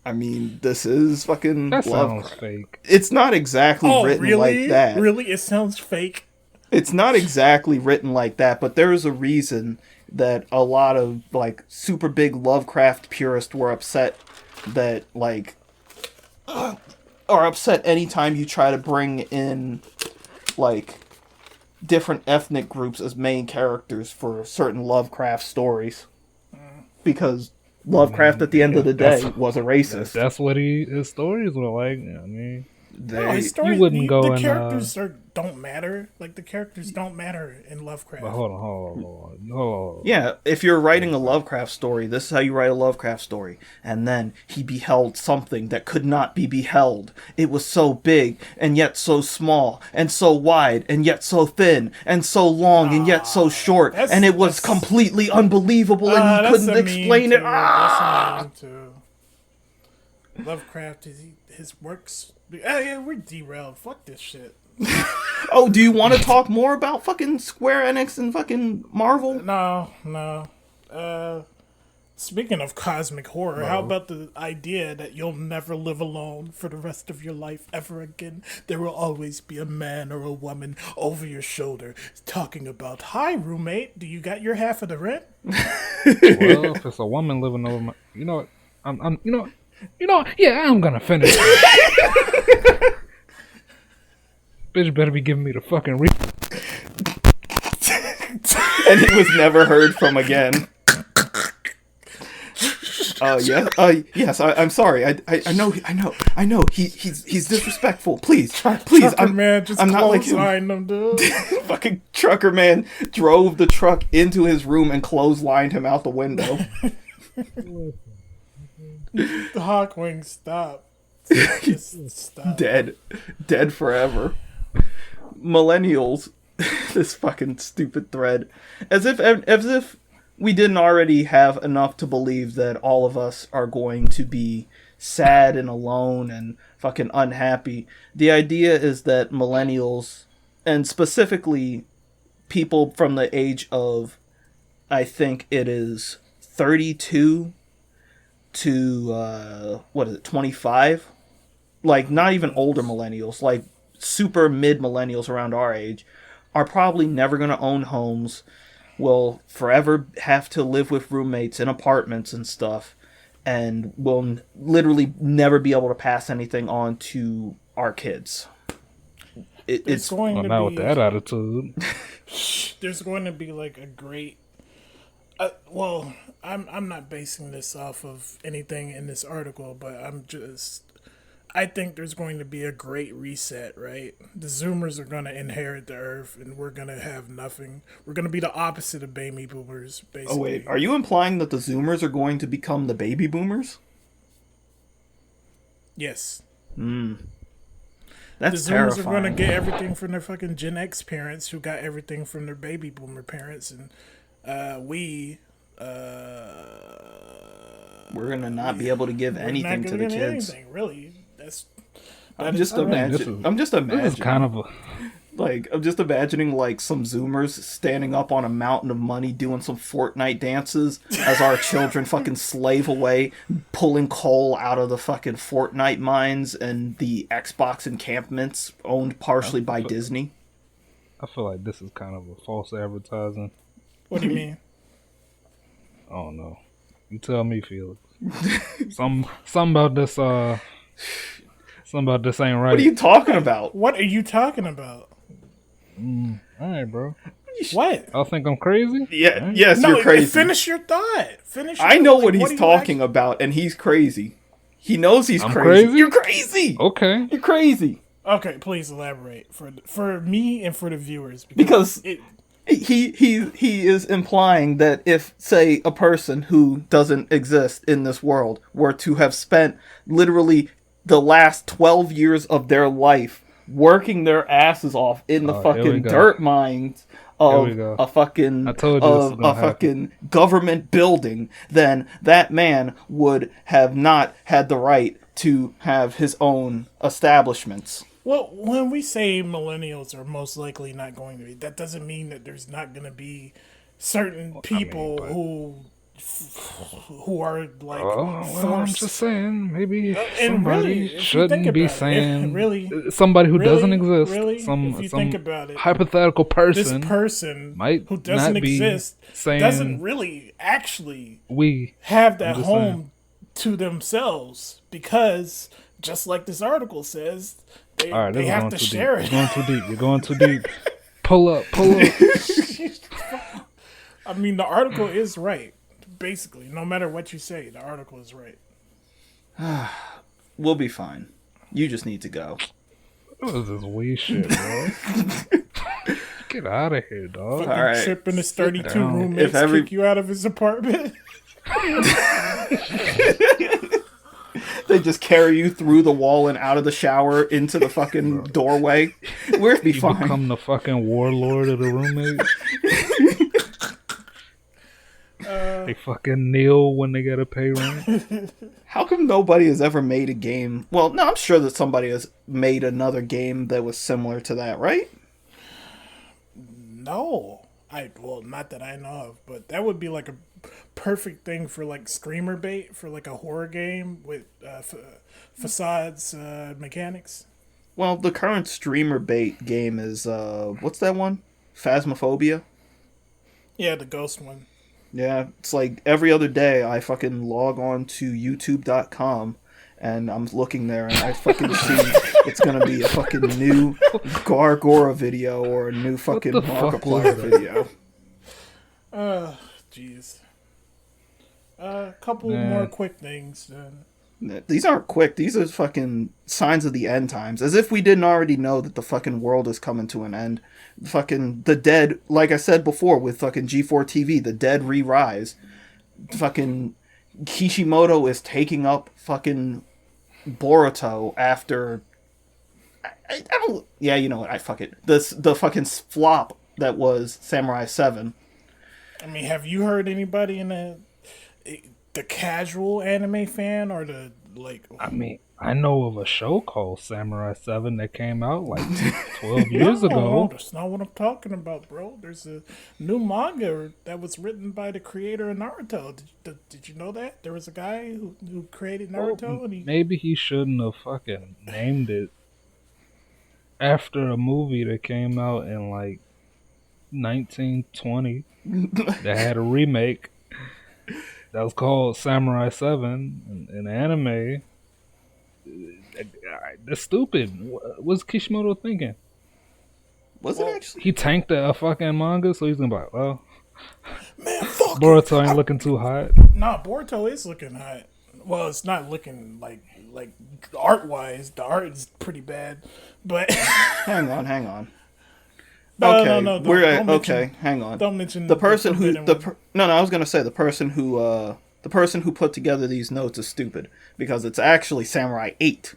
I mean, this is fucking that sounds fake. It's not exactly written like that. Really? It sounds fake? It's not exactly written like that, but there is a reason that a lot of, like, super big Lovecraft purists were upset that, like, are upset anytime you try to bring in, like, different ethnic groups as main characters for certain Lovecraft stories. Because Lovecraft, at the end of the day, was a racist. That's what his stories were like. I mean... You wouldn't go the characters don't matter. Like, the characters don't matter in Lovecraft. But hold on. Yeah, if you're writing a Lovecraft story, this is how you write a Lovecraft story. And then he beheld something that could not be beheld. It was so big, and yet so small, and so wide, and yet so thin, and so long, and yet so short. And it was completely unbelievable, and he couldn't explain it. Lovecraft, his works... Yeah, we're derailed. Fuck this shit. Oh, do you want to talk more about fucking Square Enix and fucking Marvel? No. Speaking of cosmic horror, how about the idea that you'll never live alone for the rest of your life ever again? There will always be a man or a woman over your shoulder talking about, "Hi, roommate, do you got your half of the rent?" Well, if it's a woman living over my... I'm gonna finish. Bitch better be giving me the fucking And he was never heard from again. Yes. I'm sorry. I know. He's disrespectful. Please. Trucker man just I'm not like him, dude. Fucking trucker man drove the truck into his room and clotheslined him out the window. The Hawkwing, stop. Just stop. Dead forever. Millennials, this fucking stupid thread, as if we didn't already have enough to believe that all of us are going to be sad and alone and fucking unhappy. The idea is that millennials, and specifically people from the age of, I think it is 32 to 25, like not even older millennials, like super mid millennials around our age, are probably never going to own homes, will forever have to live with roommates in apartments and stuff, and will literally never be able to pass anything on to our kids. It's going to not be, with that attitude. There's going to be like a great I'm not basing this off of anything in this article, but I think there's going to be a great reset, right? The Zoomers are going to inherit the earth, and we're going to have nothing. We're going to be the opposite of baby boomers, basically. Oh, wait. Are you implying that the Zoomers are going to become the baby boomers? Yes. That's the Zoomers are going to get everything from their fucking Gen X parents, who got everything from their baby boomer parents, and we're going to not be able to give anything to the kids. Anything, really. I'm just imagining. This is kind of a... Like, I'm just imagining, like, some Zoomers standing up on a mountain of money doing some Fortnite dances as our children fucking slave away, pulling coal out of the fucking Fortnite mines and the Xbox encampments owned partially by Disney. I feel like this is kind of a false advertising. What do you mean? I don't know. You tell me, Felix. Something about this, something about this ain't right. What are you talking about? What are you talking about? Alright, bro. What? I think I'm crazy? Yeah, right? yes, no, you're crazy. Finish your thought. I know what he's talking about, and he's crazy. He knows he's crazy. You're crazy! Okay. You're crazy! Okay, please elaborate for me and for the viewers. Because he is implying that if, say, a person who doesn't exist in this world were to have spent literally the last 12 years of their life working their asses off in the fucking dirt mines of a fucking fucking government building, then that man would have not had the right to have his own establishments. Well, when we say millennials are most likely not going to be, that doesn't mean that there's not going to be certain people who are like forced. I'm just saying, maybe somebody really, shouldn't be saying really somebody who doesn't exist. Really, some if you think about it, hypothetical person, this person might who doesn't not be exist saying doesn't really actually we have that home to themselves, because just like this article says, they have to share it. You're going too deep. Pull up. I mean, the article is right. Basically, no matter what you say, the article is right. We'll be fine. You just need to go. What is this weird shit, bro? Get out of here, dog. Fucking right. Trip in his 32 roommates kick you out of his apartment. They just carry you through the wall and out of the shower into the fucking doorway. We'll be fine. You become the fucking warlord of the roommate. They fucking kneel when they gotta pay rent. How come nobody has ever made a game? Well, no, I'm sure that somebody has made another game that was similar to that, right? No. Well, not that I know of, but that would be like a perfect thing for like streamer bait for like a horror game with facades mechanics. Well, the current streamer bait game is what's that one? Phasmophobia? Yeah, the ghost one. Yeah, it's like every other day I fucking log on to youtube.com and I'm looking there and I fucking see it's gonna be a fucking new Gargora video or a new fucking Markiplier video. Jeez. A couple more quick things then. These aren't quick. These are fucking signs of the end times. As if we didn't already know that the fucking world is coming to an end. Fucking the dead, like I said before with fucking G4 TV, the dead re-rise. Fucking Kishimoto is taking up fucking Boruto after... I don't... Yeah, you know what? Fuck it. The fucking flop that was Samurai 7. I mean, have you heard anybody in the casual anime fan or the like? I mean, I know of a show called Samurai 7 that came out like 12 years ago. No, that's not what I'm talking about, bro. There's a new manga that was written by the creator of Naruto. Did you know that? There was a guy who created Naruto. Well, maybe he shouldn't have fucking named it after a movie that came out in like 1920 that had a remake that was called Samurai 7 in anime. That's stupid. What's Kishimoto thinking? Was it actually? He tanked a fucking manga, so he's gonna be like, well, man, fuck Boruto ain't looking too hot. Nah, Boruto is looking hot. Well, it's not looking like art-wise. The art is pretty bad, but... Hang on. No, okay, no, okay. Hang on. Don't mention the person who no. I was gonna say the person who put together these notes is stupid because it's actually Samurai 8.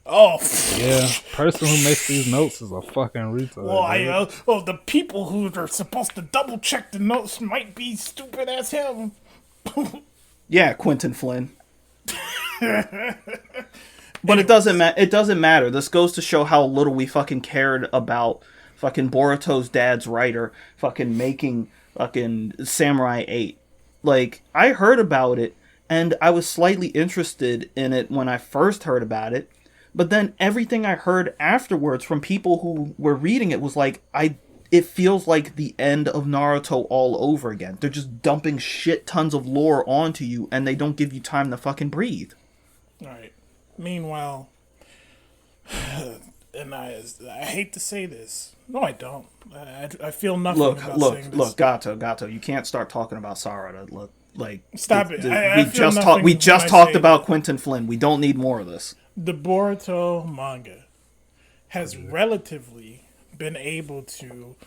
Oh yeah, person who makes these notes is a fucking retard. Well, the people who are supposed to double check the notes might be stupid as him. Yeah, Quentin Flynn. But it doesn't matter. This goes to show how little we fucking cared about fucking Boruto's dad's writer fucking making fucking Samurai 8. Like, I heard about it, and I was slightly interested in it when I first heard about it, but then everything I heard afterwards from people who were reading it was like, it feels like the end of Naruto all over again. They're just dumping shit tons of lore onto you, and they don't give you time to fucking breathe. Alright. Meanwhile, and I hate to say this. No, I don't. I feel nothing about saying this. Look, Gato, you can't start talking about Sarada. Look, like, stop it. We just talked about Quentin Flynn. We don't need more of this. The Boruto manga has relatively been able to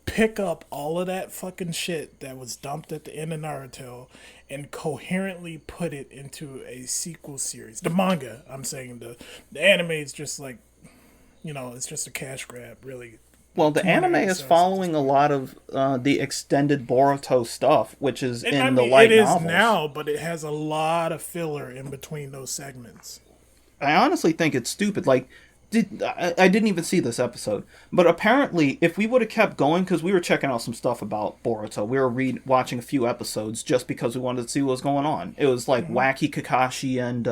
pick up all of that fucking shit that was dumped at the end of Naruto and coherently put it into a sequel series. The manga, I'm saying, the anime is just like, it's just a cash grab, really. Well, the anime is following a lot of the extended Boruto stuff, which is the light novels. It is now, but it has a lot of filler in between those segments. I honestly think it's stupid. Like, I didn't even see this episode, but apparently, if we would have kept going, because we were checking out some stuff about Boruto, we were watching a few episodes just because we wanted to see what was going on. It was like wacky Kakashi and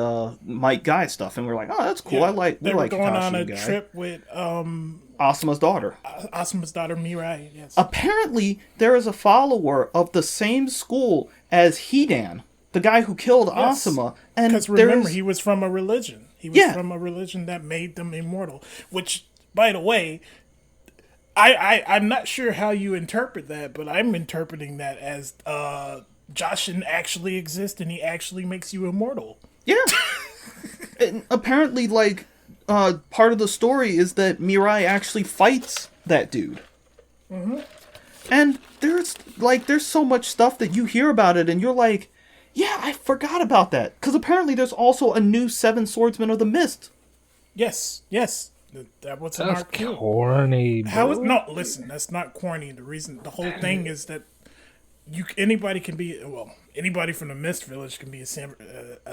Might Guy stuff, and we were like, "Oh, that's cool. Yeah, we like going Kakashi on a Guy." Trip with Asuma's daughter. Asuma's daughter Mirai. Yes. Apparently, there is a follower of the same school as Hidan, the guy who killed Asuma, and because remember, he was from a religion. He was from a religion that made them immortal. Which, by the way, I'm not sure how you interpret that, but I'm interpreting that as Joshin actually exists and he actually makes you immortal. Yeah. And apparently, like, part of the story is that Mirai actually fights that dude. Mm-hmm. And there's so much stuff that you hear about it, and you're like, yeah, I forgot about that. Because apparently there's also a new Seven Swordsmen of the Mist. Yes. That was an arc too. Corny, bro. No, listen, that's not corny. The whole thing is that anybody from the Mist Village can be a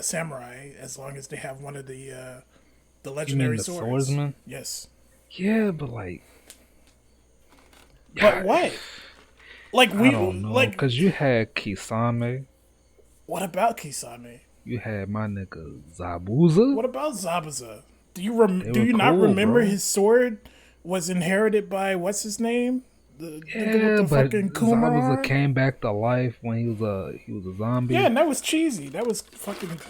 samurai as long as they have one of the legendary swords. Swordsman? Yes. Yeah, but like. But what? Like I don't know, because you had Kisame. What about Kisame? You had my nigga Zabuza. What about Zabuza? Do you not remember his sword was inherited by what's his name? The nigga with the fucking Kumara? Zabuza came back to life when he was a zombie. Yeah, and that was cheesy. That was fucking.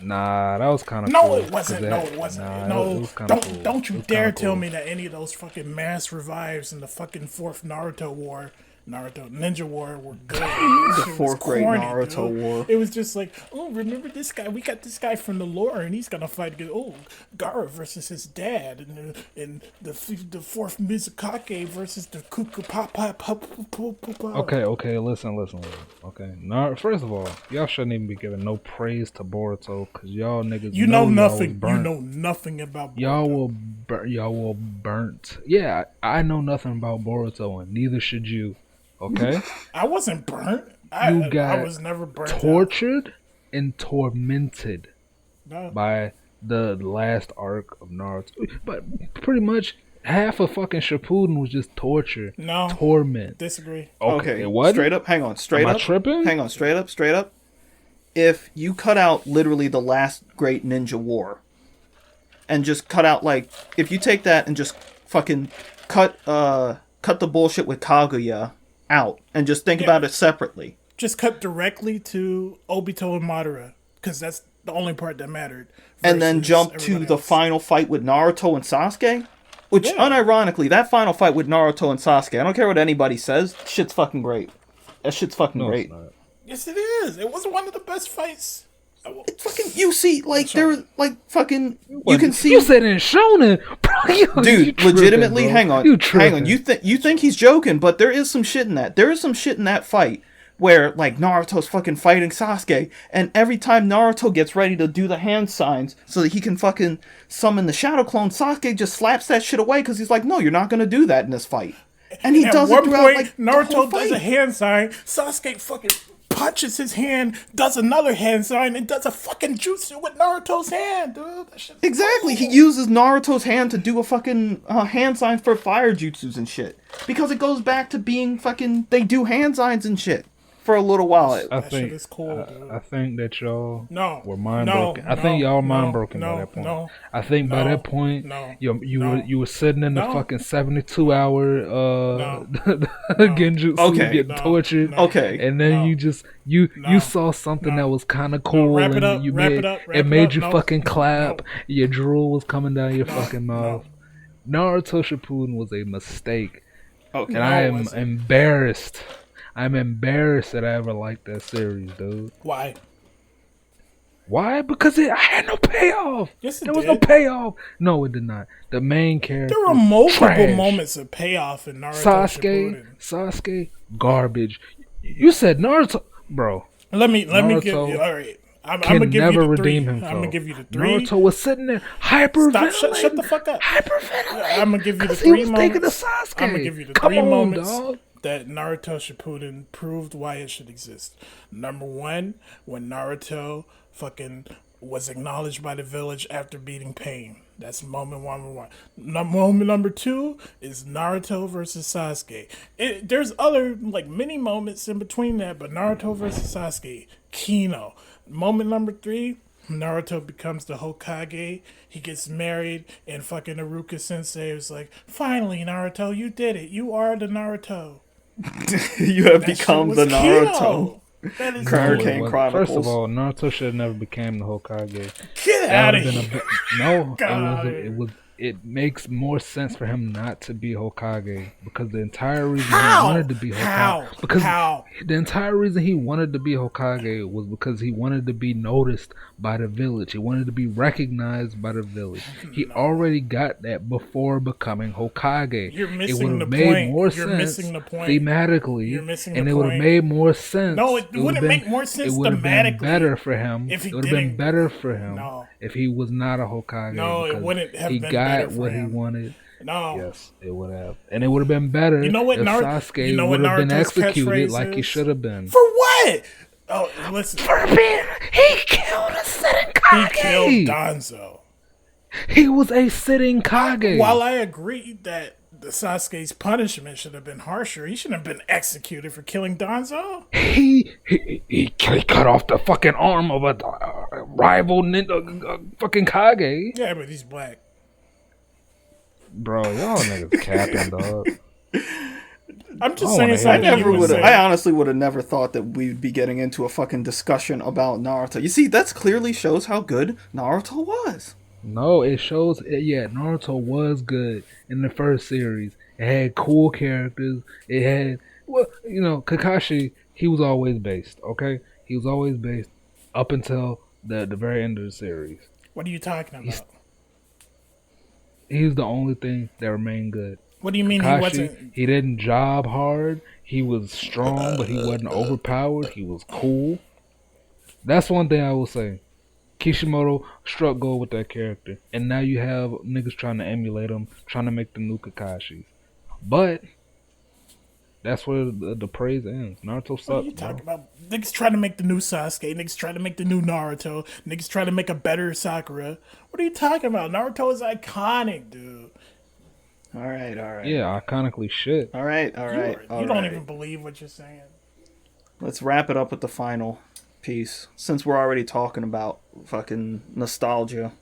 Nah, that was kind of no, cool. It wasn't. No, it wasn't. Nah, no, it was cool. Don't you dare tell me that any of those fucking mass revives in the fucking fourth Ninja War were good. The fourth great Naruto War. It was just like, oh, remember this guy? We got this guy from the lore, and he's gonna fight against Gaara versus his dad, and the fourth Mizukage versus the Kukupapa. Okay, listen. Okay, first of all, y'all shouldn't even be giving no praise to Boruto because y'all niggas. You know nothing. You know nothing about Boruto. Y'all will burnt. Yeah, I know nothing about Boruto, and neither should you. Okay, I wasn't burnt. I was never burnt. Tortured and tormented by the last arc of Naruto. But pretty much half of fucking Shippuden was just torture. No, torment. Disagree. Okay, what? Straight up. Hang on. Straight Am up. I tripping? Hang on. Straight up. If you cut out literally the last great ninja war, and just cut out if you take that and just fucking cut the bullshit with Kaguya out and just think about it separately. Just cut directly to Obito and Madara, because that's the only part that mattered. And then jump to the final fight with Naruto and Sasuke. Which, unironically, that final fight with Naruto and Sasuke, I don't care what anybody says, shit's fucking great. That shit's fucking great. Yes, it is. It was one of the best fights. It's fucking, you see, there was, fucking, you can see. You said in Shonen, bro. Dude, legitimately, bro. hang on. You think he's joking, but there is some shit in that. There is some shit in that fight where, Naruto's fucking fighting Sasuke, and every time Naruto gets ready to do the hand signs so that he can fucking summon the Shadow Clone, Sasuke just slaps that shit away because he's like, no, you're not going to do that in this fight. And he does it throughout, Naruto does a hand sign, Sasuke fucking punches his hand, does another hand sign, and does a fucking jutsu with Naruto's hand, dude. That shit's exactly. Cool. He uses Naruto's hand to do a fucking hand sign for fire jutsus and shit. Because it goes back to being fucking, they do hand signs and shit for a little while. I think shit is cool, dude. I think that y'all were mind broken. I think y'all mind broken by that point. I think by that point you were sitting in the fucking 72-hour genjutsu getting tortured. And then you saw something that was kind of cool and it made you fucking clap. Your drool was coming down your fucking mouth. Naruto Shippuden was a mistake. And I am embarrassed. I'm embarrassed that I ever liked that series, dude. Why? Because I had no payoff. Yes, there was no payoff. No, it did not. The main character. There were multiple moments of payoff in Naruto Shippuden. Sasuke, garbage. You said Naruto, bro. Let me give you. All right. I'm gonna give you the three. I'm gonna give you the three. Naruto was sitting there hyperventilating. Shut the fuck up. Hyperventilating. I'm gonna give you the three moments. Thinking of Sasuke. I'm gonna give you the three moments that Naruto Shippuden proved why it should exist. Number one, when Naruto fucking was acknowledged by the village after beating Pain. That's moment one. Moment number two is Naruto versus Sasuke. There's other mini moments in between that, but Naruto versus Sasuke, Kino. Moment number three, Naruto becomes the Hokage. He gets married, and fucking Iruka Sensei was like, "Finally, Naruto, you did it. You are the Naruto. You have become the Naruto." That is Hurricane Chronicles. First of all, Naruto should have never became the Hokage. Get out of here. No, it makes more sense for him not to be Hokage because the entire reason he wanted to be Hokage the entire reason he wanted to be Hokage was because he wanted to be noticed by the village. He wanted to be recognized by the village. He already got that before becoming Hokage. You're missing the point. You're missing the point thematically. You're missing the and point. it would have made more sense. No, it wouldn't make more sense thematically. It would have been better for him. If he it would have been better for him if he was not a Hokage. No, it wouldn't have been better for him. He got what he wanted. No. Yes, it would have. And it would have been better if Sasuke would have been executed like he should have been. For what? Oh, listen. He killed a sitting Kage. He killed Danzo. He was a sitting Kage. While I agree that the Sasuke's punishment should have been harsher, he shouldn't have been executed for killing Danzo. He cut off the fucking arm of a rival fucking Kage. Yeah, but he's black. Bro, y'all niggas capping, dog. I'm just saying something. I honestly would have never thought that we'd be getting into a fucking discussion about Naruto. You see, that clearly shows how good Naruto was. No, it shows. Yeah, Naruto was good in the first series. It had cool characters. It had, Kakashi. He was always based. Okay, he was always based up until the very end of the series. What are you talking about? He's the only thing that remained good. What do you mean Kakashi, he wasn't? He didn't job hard. He was strong, but he wasn't overpowered. He was cool. That's one thing I will say. Kishimoto struck gold with that character. And now you have niggas trying to emulate him, trying to make the new Kakashis. But that's where the praise ends. Naruto sucks. What are you talking about? Niggas trying to make the new Sasuke. Niggas trying to make the new Naruto. Niggas trying to make a better Sakura. What are you talking about? Naruto is iconic, dude. All right. Yeah, iconically shit. All right. You don't even believe what you're saying. Let's wrap it up with the final piece, since we're already talking about fucking nostalgia.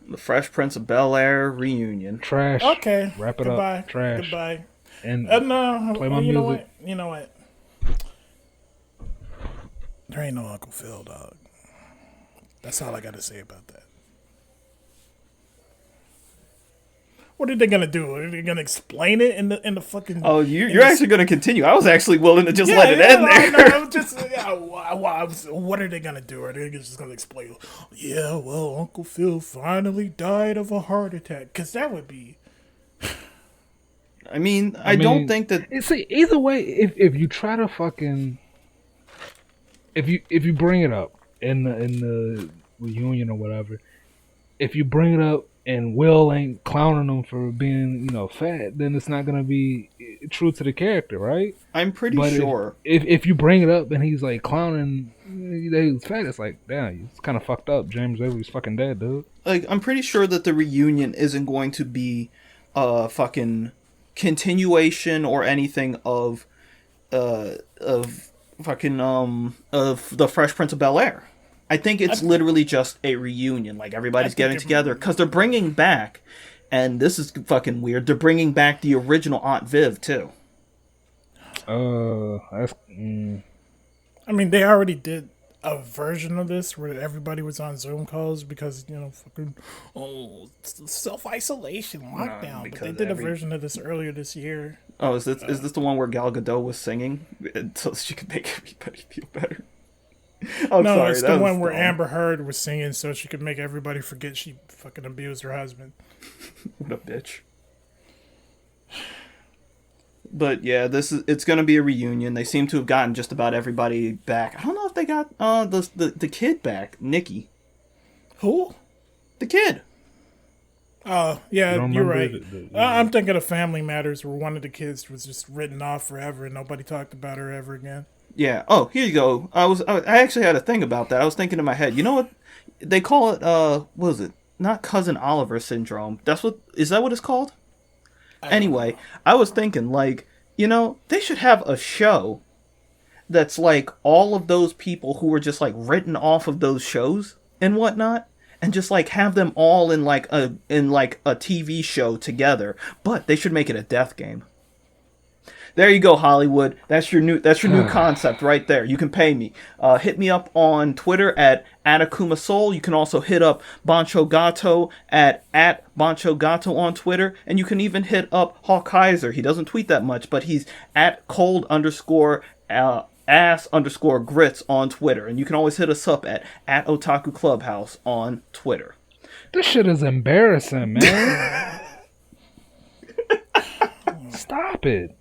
The Fresh Prince of Bel-Air reunion. Trash. Okay. Wrap it up. Trash. Goodbye. And no, play my music. You know what? There ain't no Uncle Phil, dog. That's all I got to say about that. What are they gonna do? Are they gonna explain it in the fucking? Oh, you're actually gonna continue. I was actually willing to just let it end there. No, I'm just. What are they gonna do? Are they just gonna explain? Yeah, well, Uncle Phil finally died of a heart attack. Because that would be. I mean, I don't think that. See, either way, if you try to fucking, if you bring it up in the reunion or whatever, if you bring it up. And Will ain't clowning him for being, fat, then it's not gonna be true to the character, right? I'm pretty sure. If you bring it up and he's like clowning that he's fat, it's like, damn, it's kind of fucked up. James Avery's fucking dead, dude. Like, I'm pretty sure that the reunion isn't going to be a fucking continuation or anything of the Fresh Prince of Bel-Air. I think it's literally just a reunion. Like, everybody's getting together. Because they're bringing back, and this is fucking weird, they're bringing back the original Aunt Viv, too. That's... I mean, they already did a version of this where everybody was on Zoom calls because, self-isolation, lockdown. But they did a version of this earlier this year. Oh, is this the one where Gal Gadot was singing so she could make everybody feel better? Sorry, it's the one where Amber Heard was singing so she could make everybody forget she fucking abused her husband. What a bitch. But yeah, it's gonna be a reunion. They seem to have gotten just about everybody back. I don't know if they got the kid back, Nikki. Who? The kid. Oh, yeah, you're right. I'm thinking of Family Matters where one of the kids was just written off forever and nobody talked about her ever again. Yeah. Oh, here you go. I actually had a thing about that. I was thinking in my head. You know what? They call it, what is it? Not Cousin Oliver syndrome. Is that what it's called? Anyway, I was thinking, like, they should have a show that's like all of those people who were just like written off of those shows and whatnot, and just like have them all in like a TV show together. But they should make it a death game. There you go, Hollywood. That's your new concept right there. You can pay me. Hit me up on Twitter at @AkumaSoul. You can also hit up Bancho Gato at Bancho Gato on Twitter. And you can even hit up Hawkeiser. He doesn't tweet that much, but he's at @cold_ass_grits on Twitter. And you can always hit us up at Otaku Clubhouse on Twitter. This shit is embarrassing, man. Stop it.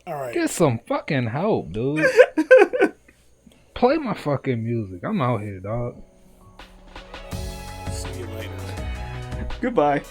All right. Get some fucking help, dude. Play my fucking music. I'm out here, dog. See you later. Goodbye.